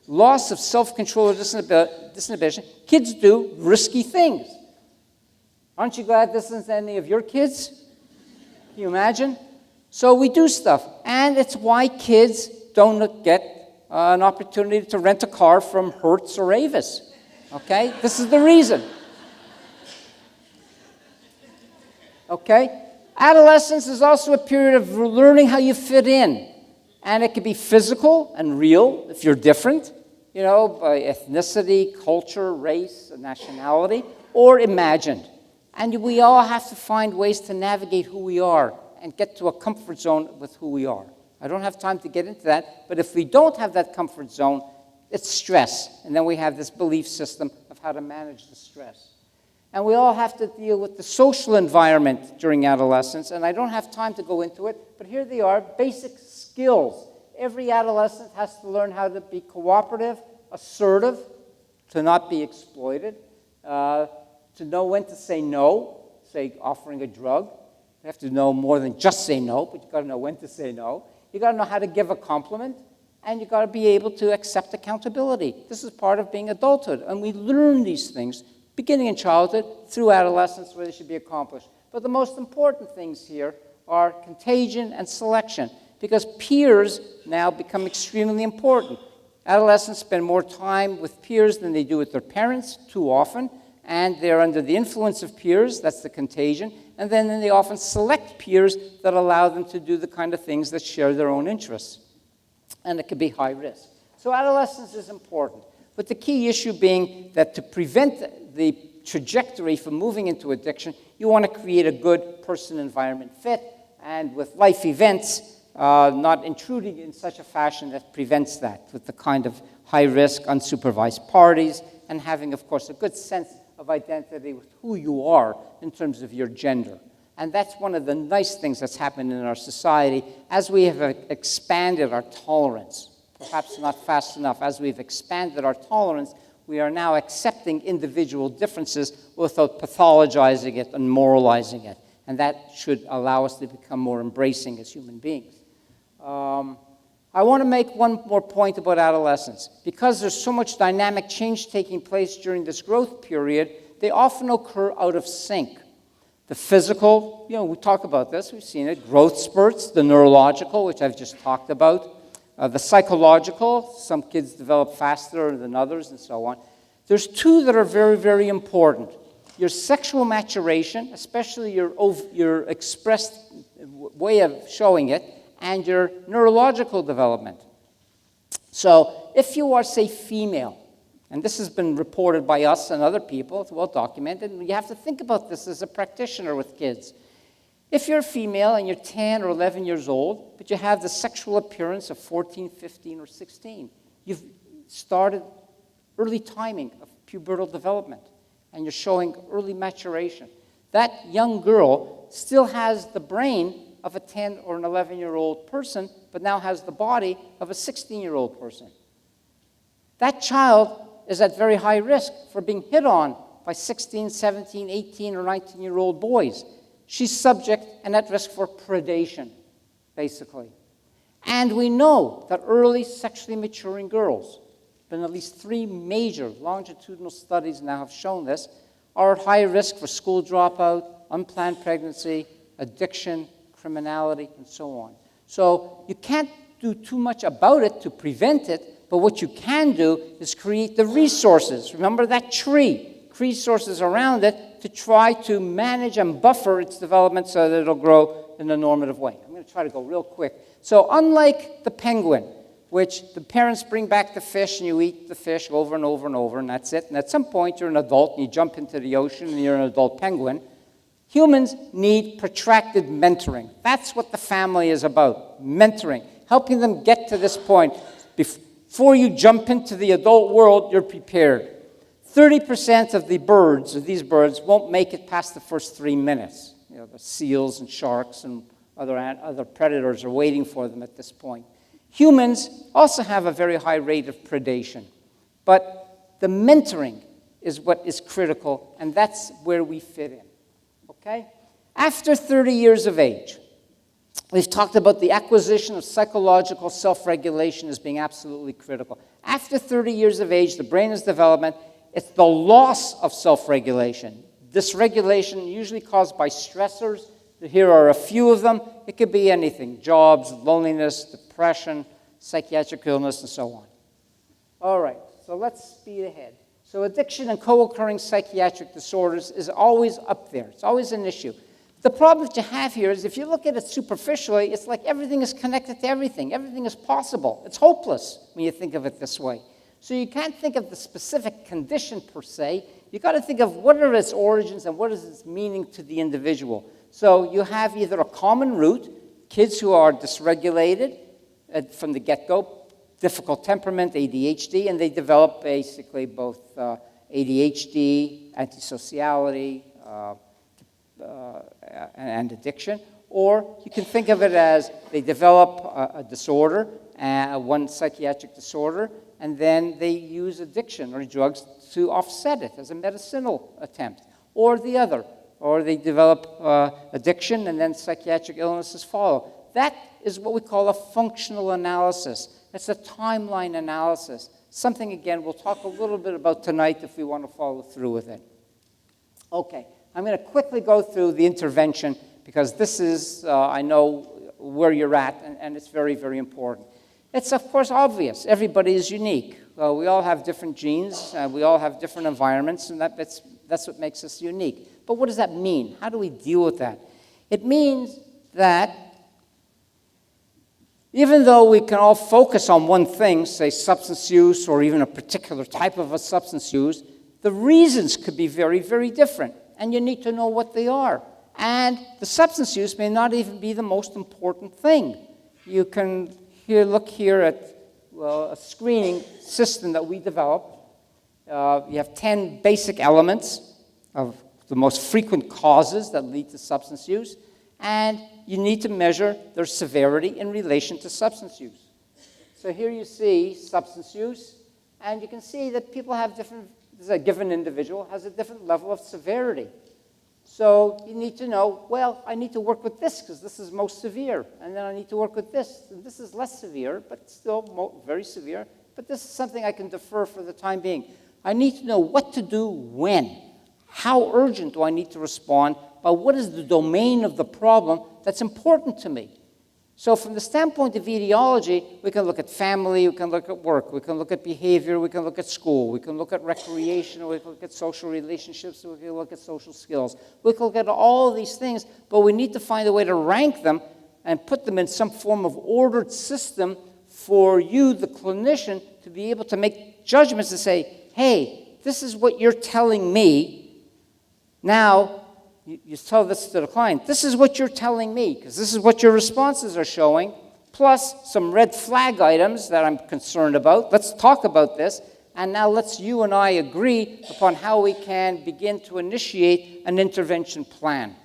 loss of self-control or disinhibition, kids do risky things. Aren't you glad this isn't any of your kids? Can you imagine? So we do stuff. And it's why kids don't get an opportunity to rent a car from Hertz or Avis. Okay? This is the reason. Okay? Adolescence is also a period of learning how you fit in. And it can be physical and real if you're different, you know, by ethnicity, culture, race, nationality, or imagined. And we all have to find ways to navigate who we are and get to a comfort zone with who we are. I don't have time to get into that, but if we don't have that comfort zone, it's stress. And then we have this belief system of how to manage the stress. And we all have to deal with the social environment during adolescence, and I don't have time to go into it, but here they are, basic skills. Every adolescent has to learn how to be cooperative, assertive, to not be exploited, to know when to say no, say offering a drug. You have to know more than just say no, but you've got to know when to say no. You've got to know how to give a compliment, and you've got to be able to accept accountability. This is part of being adulthood, and we learn these things beginning in childhood through adolescence where they should be accomplished. But the most important things here are contagion and selection, because peers now become extremely important. Adolescents spend more time with peers than they do with their parents too often, and they're under the influence of peers, that's the contagion, and then they often select peers that allow them to do the kind of things that share their own interests. And it can be high risk. So adolescence is important. But the key issue being that to prevent the trajectory from moving into addiction, you want to create a good person-environment fit, and with life events, not intruding in such a fashion that prevents that, with the kind of high-risk, unsupervised parties, and having, of course, a good sense of identity with who you are in terms of your gender. And that's one of the nice things that's happened in our society as we have expanded our tolerance. Perhaps not fast enough. As we've expanded our tolerance, we are now accepting individual differences without pathologizing it and moralizing it. And that should allow us to become more embracing as human beings. I want to make one more point about adolescence. Because there's so much dynamic change taking place during this growth period, they often occur out of sync. The physical, we talk about this, we've seen it, growth spurts, the neurological, which I've just talked about, The psychological, some kids develop faster than others and so on. There's two that are very, very important. Your sexual maturation, especially your expressed way of showing it, and your neurological development. So if you are, say, female, and this has been reported by us and other people, it's well documented, and you have to think about this as a practitioner with kids. If you're female and you're 10 or 11 years old, but you have the sexual appearance of 14, 15, or 16, you've started early timing of pubertal development, and you're showing early maturation. That young girl still has the brain of a 10 or an 11-year-old person, but now has the body of a 16-year-old person. That child is at very high risk for being hit on by 16, 17, 18, or 19-year-old boys. She's subject and at risk for predation, basically. And we know that early sexually maturing girls, been at least 3 major longitudinal studies now have shown this, are at high risk for school dropout, unplanned pregnancy, addiction, criminality, and so on. So you can't do too much about it to prevent it, but what you can do is create the resources. Remember that tree, resources around it to try to manage and buffer its development so that it'll grow in a normative way. I'm going to try to go real quick. So unlike the penguin, which the parents bring back the fish and you eat the fish over and over and over, and that's it. And at some point you're an adult and you jump into the ocean and you're an adult penguin. Humans need protracted mentoring. That's what the family is about, mentoring, helping them get to this point. Before you jump into the adult world, you're prepared. 30% of these birds, won't make it past the first 3 minutes. You know, the seals and sharks and other predators are waiting for them at this point. Humans also have a very high rate of predation, but the mentoring is what is critical, and that's where we fit in, okay? After 30 years of age, we've talked about the acquisition of psychological self-regulation as being absolutely critical. After 30 years of age, the brain is development. It's the loss of self-regulation. Dysregulation, usually caused by stressors. Here are a few of them. It could be anything: jobs, loneliness, depression, psychiatric illness, and so on. All right, so let's speed ahead. So addiction and co-occurring psychiatric disorders is always up there. It's always an issue. The problem that you have here is if you look at it superficially, it's like everything is connected to everything. Everything is possible. It's hopeless when you think of it this way. So you can't think of the specific condition per se. You've got to think of what are its origins and what is its meaning to the individual. So you have either a common root, kids who are dysregulated from the get-go, difficult temperament, ADHD, and they develop basically both ADHD, antisociality, and addiction. Or you can think of it as they develop a disorder, one psychiatric disorder, and then they use addiction or drugs to offset it as a medicinal attempt. Or the other, or they develop addiction and then psychiatric illnesses follow. That is what we call a functional analysis. It's a timeline analysis. Something, again, we'll talk a little bit about tonight if we want to follow through with it. Okay, I'm going to quickly go through the intervention because this is, I know, where you're at, and it's very, very important. It's, of course, obvious. Everybody is unique. We all have different genes. We all have different environments, and that's what makes us unique. But what does that mean? How do we deal with that? It means that even though we can all focus on one thing, say substance use or even a particular type of a substance use, the reasons could be very, very different, and you need to know what they are. And the substance use may not even be the most important thing. You can look here at a screening system that we developed. You have 10 basic elements of the most frequent causes that lead to substance use, and you need to measure their severity in relation to substance use. So here you see substance use, and you can see that people have different, a given individual has a different level of severity. So you need to know, well, I need to work with this because this is most severe, and then I need to work with this, and this is less severe, but still very severe, but this is something I can defer for the time being. I need to know what to do when. How urgent do I need to respond? But what is the domain of the problem that's important to me? So from the standpoint of etiology, we can look at family, we can look at work, we can look at behavior, we can look at school, we can look at recreation, we can look at social relationships, we can look at social skills. We can look at all these things, but we need to find a way to rank them and put them in some form of ordered system for you, the clinician, to be able to make judgments and say, hey, this is what you're telling me. Now, you tell this to the client, this is what you're telling me, because this is what your responses are showing, plus some red flag items that I'm concerned about. Let's talk about this, and now let's you and I agree upon how we can begin to initiate an intervention plan.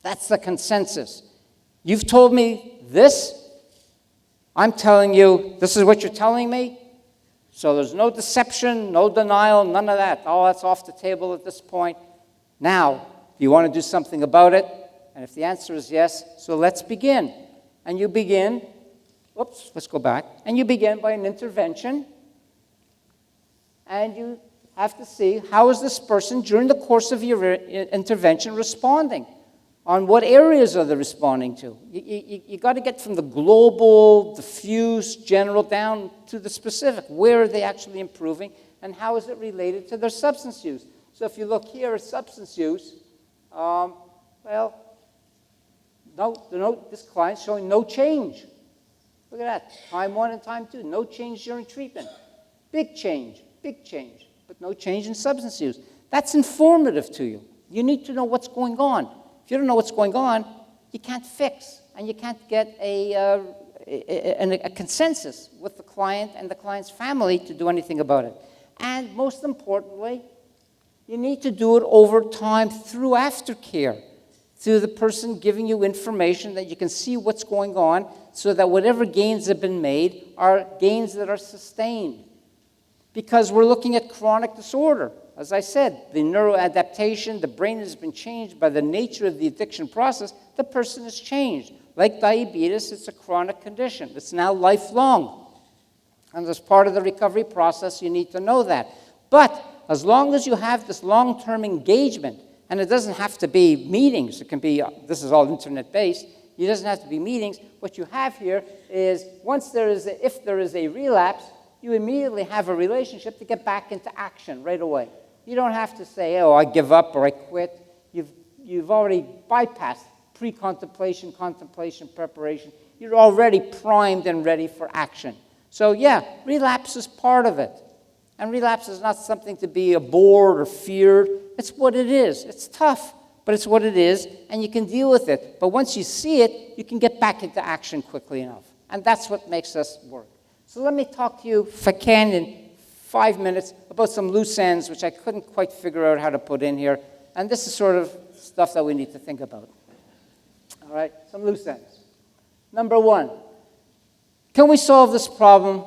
That's the consensus. You've told me this, I'm telling you, this is what you're telling me, so there's no deception, no denial, none of that. All that's off the table at this point. Now, do you want to do something about it? And if the answer is yes, so let's begin. And you begin, whoops, let's go back. And you begin by an intervention. And you have to see, how is this person during the course of your intervention responding? On what areas are they responding to? You got to get from the global, diffuse, general down to the specific. Where are they actually improving? And how is it related to their substance use? So if you look here at substance use, this client's showing no change. Look at that, time 1 and time 2, no change during treatment. Big change, but no change in substance use. That's informative to you. You need to know what's going on. If you don't know what's going on, you can't fix, and you can't get a consensus with the client and the client's family to do anything about it. And most importantly, you need to do it over time through aftercare, through the person giving you information that you can see what's going on so that whatever gains have been made are gains that are sustained. Because we're looking at chronic disorder. As I said, the neuroadaptation, the brain has been changed by the nature of the addiction process. The person has changed. Like diabetes, it's a chronic condition. It's now lifelong. And as part of the recovery process, you need to know that. But as long as you have this long-term engagement, and it doesn't have to be meetings, it can be, this is all internet-based, it doesn't have to be meetings. What you have here is, if there is a relapse, you immediately have a relationship to get back into action right away. You don't have to say, oh, I give up or I quit. You've already bypassed pre-contemplation, contemplation, preparation. You're already primed and ready for action. So yeah, relapse is part of it. And relapse is not something to be abhorred or feared. It's what it is. It's tough, but it's what it is, and you can deal with it. But once you see it, you can get back into action quickly enough. And that's what makes us work. So let me talk to you, if I can, in 5 minutes, about some loose ends, which I couldn't quite figure out how to put in here. And this is sort of stuff that we need to think about. All right, some loose ends. Number 1, can we solve this problem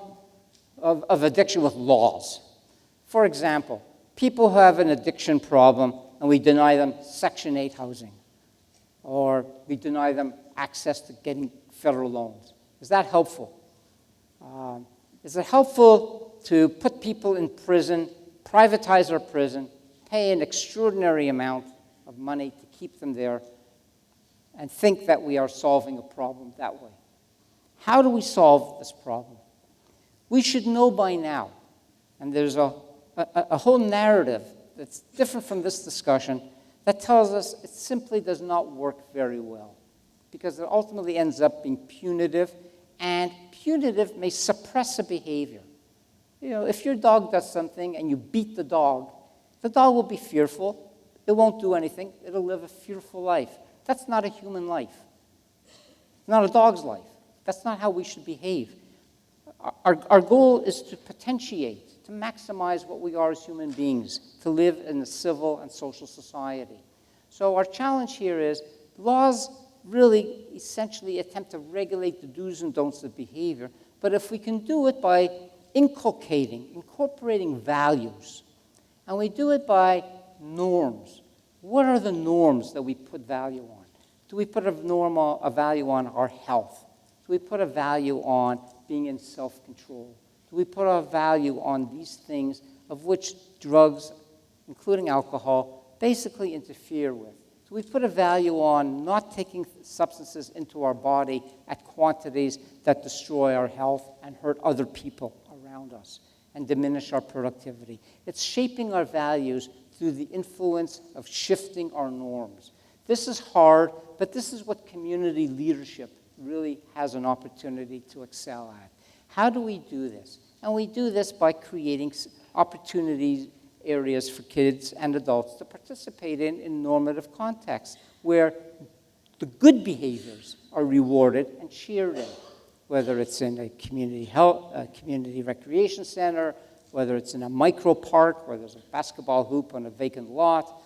of addiction with laws? For example, people who have an addiction problem and we deny them Section 8 housing, or we deny them access to getting federal loans. Is that helpful? Is it helpful to put people in prison, privatize our prison, pay an extraordinary amount of money to keep them there, and think that we are solving a problem that way? How do we solve this problem? We should know by now, and there's a whole narrative that's different from this discussion that tells us it simply does not work very well, because it ultimately ends up being punitive, and punitive may suppress a behavior. You know, if your dog does something and you beat the dog will be fearful. It won't do anything. It'll live a fearful life. That's not a human life. It's not a dog's life. That's not how we should behave. Our goal is to potentiate, to maximize what we are as human beings, to live in a civil and social society. So our challenge here is laws really essentially attempt to regulate the do's and don'ts of behavior, but if we can do it by incorporating values, and we do it by norms. What are the norms that we put value on? Do we put a value on our health? Do we put a value on being in self-control? Do we put a value on these things of which drugs, including alcohol, basically interfere with? Do we put a value on not taking substances into our body at quantities that destroy our health and hurt other people around us and diminish our productivity? It's shaping our values through the influence of shifting our norms. This is hard, but this is what community leadership really has an opportunity to excel at. How do we do this? And we do this by creating opportunities, areas for kids and adults to participate in normative contexts where the good behaviors are rewarded and cheered in, whether it's in a community recreation center, whether it's in a micro park where there's a basketball hoop on a vacant lot,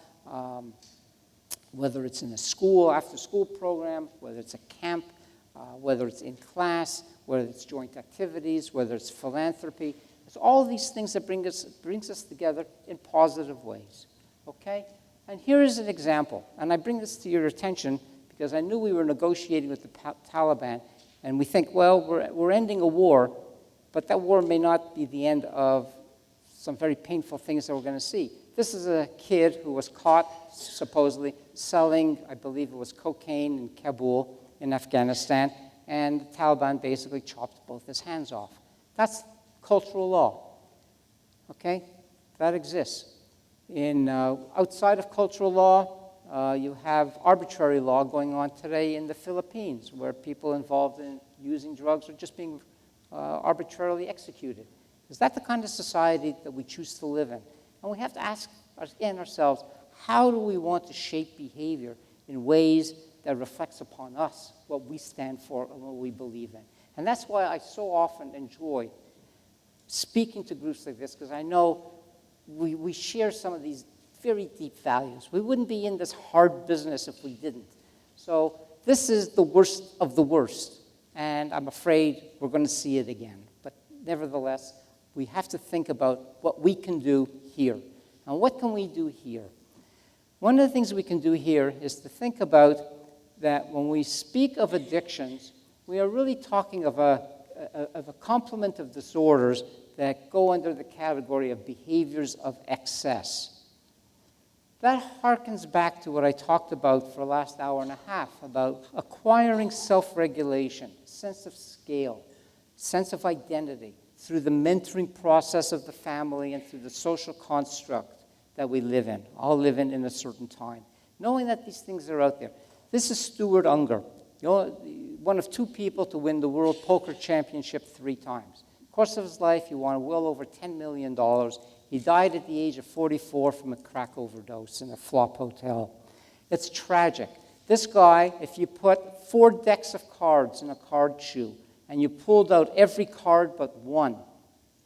whether it's in a school, after-school program, whether it's a camp, whether it's in class, whether it's joint activities, whether it's philanthropy. It's all these things that brings us together in positive ways, okay? And here is an example, and I bring this to your attention because I knew we were negotiating with the Taliban, and we think, well, we're ending a war, but that war may not be the end of some very painful things that we're going to see. This is a kid who was caught, supposedly, selling, I believe it was cocaine in Kabul in Afghanistan, and the Taliban basically chopped both his hands off. That's cultural law, okay? That exists. Outside of cultural law, you have arbitrary law going on today in the Philippines, where people involved in using drugs are just being arbitrarily executed. Is that the kind of society that we choose to live in? And we have to ask ourselves, how do we want to shape behavior in ways that reflects upon us, what we stand for and what we believe in? And that's why I so often enjoy speaking to groups like this, because I know we share some of these very deep values. We wouldn't be in this hard business if we didn't. So this is the worst of the worst, and I'm afraid we're going to see it again. But nevertheless, we have to think about what we can do here. And what can we do here? One of the things we can do here is to think about that when we speak of addictions, we are really talking of a complement of disorders that go under the category of behaviors of excess. That harkens back to what I talked about for the last hour and a half, about acquiring self-regulation, sense of scale, sense of identity, through the mentoring process of the family and through the social construct that we live in, all live in a certain time. Knowing that these things are out there. This is Stuart Unger, one of two people to win the World Poker Championship 3 times. In the course of his life, he won well over $10 million. He died at the age of 44 from a crack overdose in a flop hotel. It's tragic. This guy, if you put 4 decks of cards in a card shoe and you pulled out every card but one,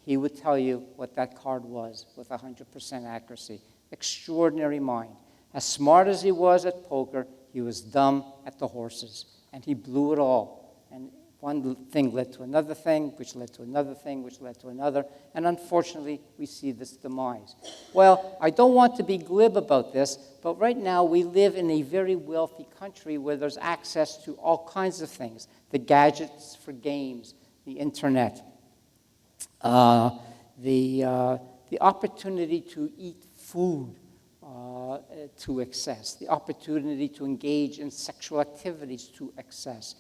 he would tell you what that card was with 100% accuracy. Extraordinary mind. As smart as he was at poker, he was dumb at the horses, and he blew it all. And one thing led to another thing, which led to another thing, which led to another, and unfortunately, we see this demise. Well, I don't want to be glib about this, but right now we live in a very wealthy country where there's access to all kinds of things, the gadgets for games, the internet, the opportunity to eat food to excess, the opportunity to engage in sexual activities to excess.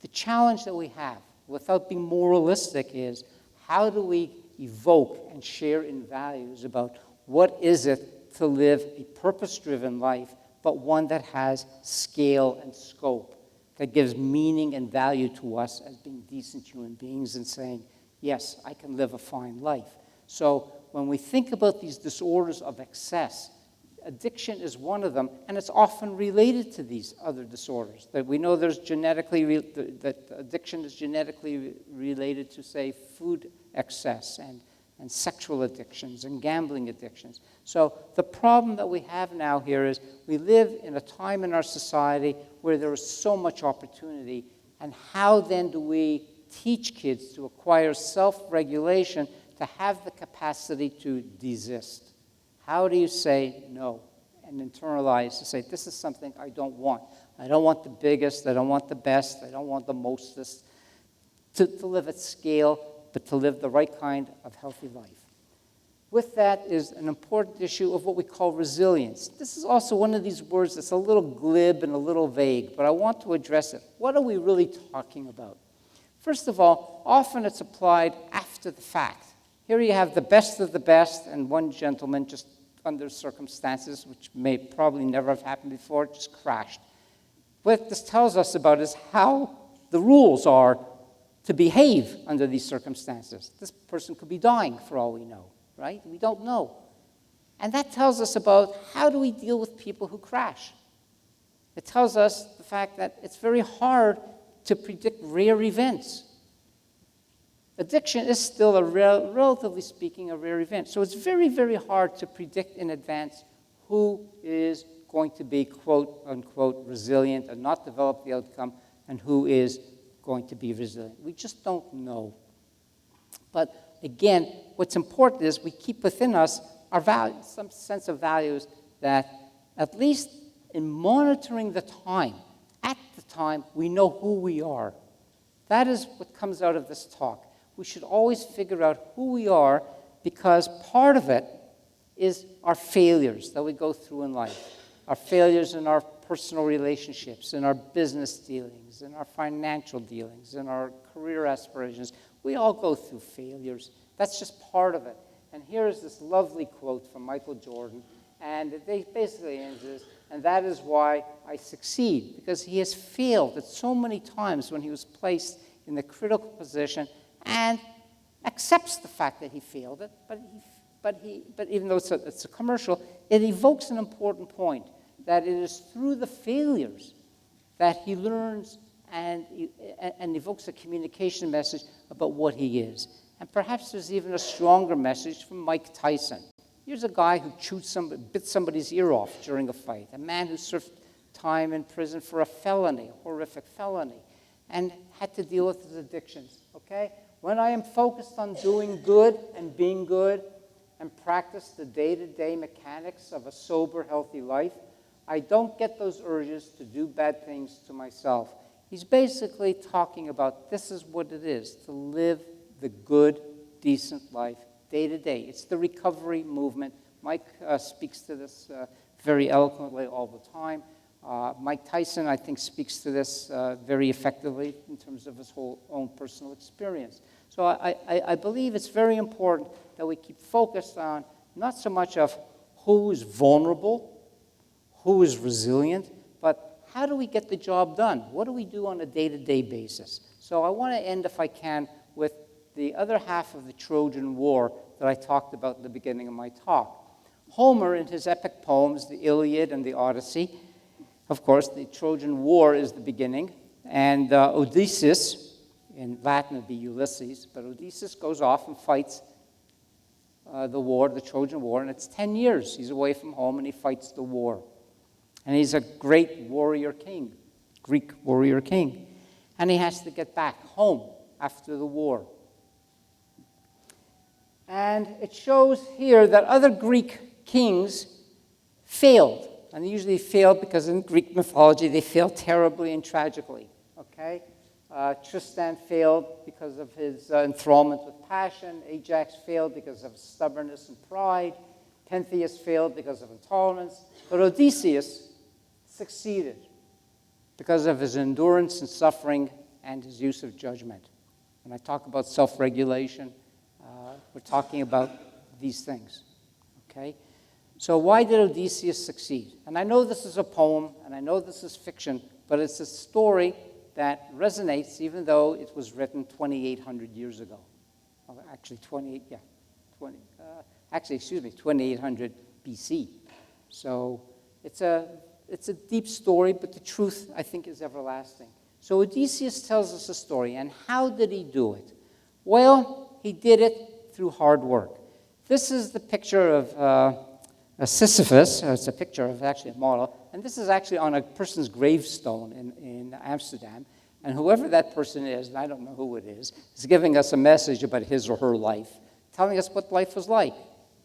The challenge that we have, without being moralistic, is how do we evoke and share in values about what is it to live a purpose-driven life, but one that has scale and scope, that gives meaning and value to us as being decent human beings and saying, yes, I can live a fine life. So when we think about these disorders of excess, addiction is one of them, and it's often related to these other disorders. That we know there's that addiction is genetically related to, say, food excess and sexual addictions and gambling addictions. So the problem that we have now here is we live in a time in our society where there is so much opportunity, and how then do we teach kids to acquire self-regulation, to have the capacity to desist? How do you say no and internalize to say, this is something I don't want. I don't want the biggest, I don't want the best, I don't want the mostest. To live at scale, but to live the right kind of healthy life. with that is an important issue of what we call resilience. This is also one of these words that's a little glib and a little vague, but I want to address it. What are we really talking about? First of all, often it's applied after the fact. Here you have the best of the best, and one gentleman, just under circumstances which may probably never have happened before, just crashed. What this tells us about is how the rules are to behave under these circumstances. This person could be dying for all we know, right? We don't know. And that tells us about how do we deal with people who crash. It tells us the fact that it's very hard to predict rare events. Addiction is still, relatively speaking, a rare event. So it's very, very hard to predict in advance who is going to be, quote, unquote, resilient and not develop the outcome, and who is going to be resilient. We just don't know. But again, what's important is we keep within us our values, some sense of values that at least in monitoring the time, at the time, we know who we are. That is what comes out of this talk. We should always figure out who we are, because part of it is our failures that we go through in life. Our failures in our personal relationships, in our business dealings, in our financial dealings, in our career aspirations. We all go through failures. That's just part of it. And here is this lovely quote from Michael Jordan, and it basically ends this, and that is why I succeed, because he has failed at so many times when he was placed in the critical position and accepts the fact that he failed it, but even though it's a commercial, it evokes an important point, that it is through the failures that he learns and evokes a communication message about what he is. And perhaps there's even a stronger message from Mike Tyson. Here's a guy who bit somebody's ear off during a fight, a man who served time in prison for a felony, a horrific felony, and had to deal with his addictions, okay? When I am focused on doing good and being good and practice the day-to-day mechanics of a sober, healthy life, I don't get those urges to do bad things to myself. He's basically talking about this is what it is, to live the good, decent life day to day. It's the recovery movement. Mike speaks to this very eloquently all the time. Mike Tyson, I think, speaks to this very effectively in terms of his whole own personal experience. So I believe it's very important that we keep focused on not so much of who is vulnerable, who is resilient, but how do we get the job done? What do we do on a day-to-day basis? So I want to end, if I can, with the other half of the Trojan War that I talked about at the beginning of my talk. Homer, in his epic poems, the Iliad and the Odyssey, of course, the Trojan War is the beginning, and Odysseus, in Latin it would be Ulysses, but Odysseus goes off and fights the Trojan War, and it's 10 years. He's away from home, and he fights the war. And he's a great warrior king, Greek warrior king. And he has to get back home after the war. And it shows here that other Greek kings failed. And they usually failed because in Greek mythology, they failed terribly and tragically, okay? Tristan failed because of his enthrallment with passion. Ajax failed because of stubbornness and pride. Pentheus failed because of intolerance. But Odysseus succeeded because of his endurance and suffering and his use of judgment. When I talk about self-regulation, we're talking about these things, okay? So why did Odysseus succeed? And I know this is a poem, and I know this is fiction, but it's a story that resonates even though it was written 2,800 years ago. Actually, 2,800 BC. So it's a deep story, but the truth, I think, is everlasting. So Odysseus tells us a story, and how did he do it? Well, he did it through hard work. This is the picture of Sisyphus. It's a picture of actually a model, and this is actually on a person's gravestone in Amsterdam, and whoever that person is, and I don't know who it is giving us a message about his or her life, telling us what life was like.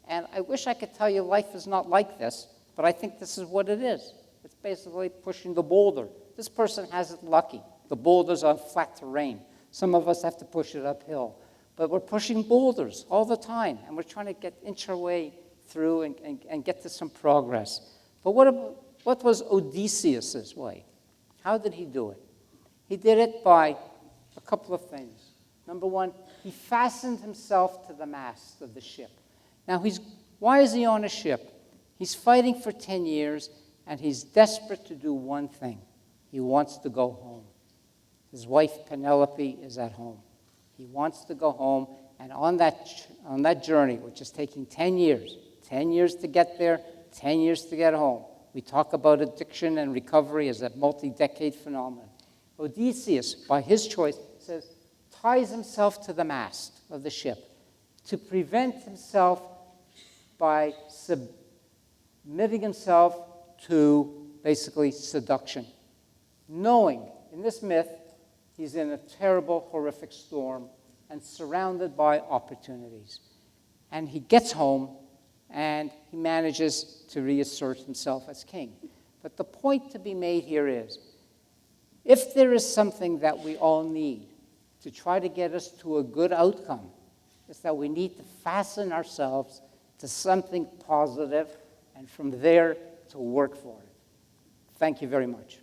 And I wish I could tell you life is not like this, but I think this is what it is. It's basically pushing the boulder. This person has it lucky. The boulder's on flat terrain. Some of us have to push it uphill. but we're pushing boulders all the time, and we're trying to inch our way through and get to some progress. But what was Odysseus's way? How did he do it? He did it by a couple of things. Number one, he fastened himself to the mast of the ship. Now, why is he on a ship? He's fighting for 10 years, and he's desperate to do one thing. He wants to go home. His wife, Penelope, is at home. He wants to go home, and on that journey, which is taking 10 years to get there, 10 years to get home. We talk about addiction and recovery as a multi-decade phenomenon. Odysseus, by his choice, ties himself to the mast of the ship to prevent himself by submitting himself to basically seduction. Knowing, in this myth, he's in a terrible, horrific storm and surrounded by opportunities. And he gets home, and he manages to reassert himself as king. But the point to be made here is, if there is something that we all need to try to get us to a good outcome, it's that we need to fasten ourselves to something positive, and from there to work for it. Thank you very much.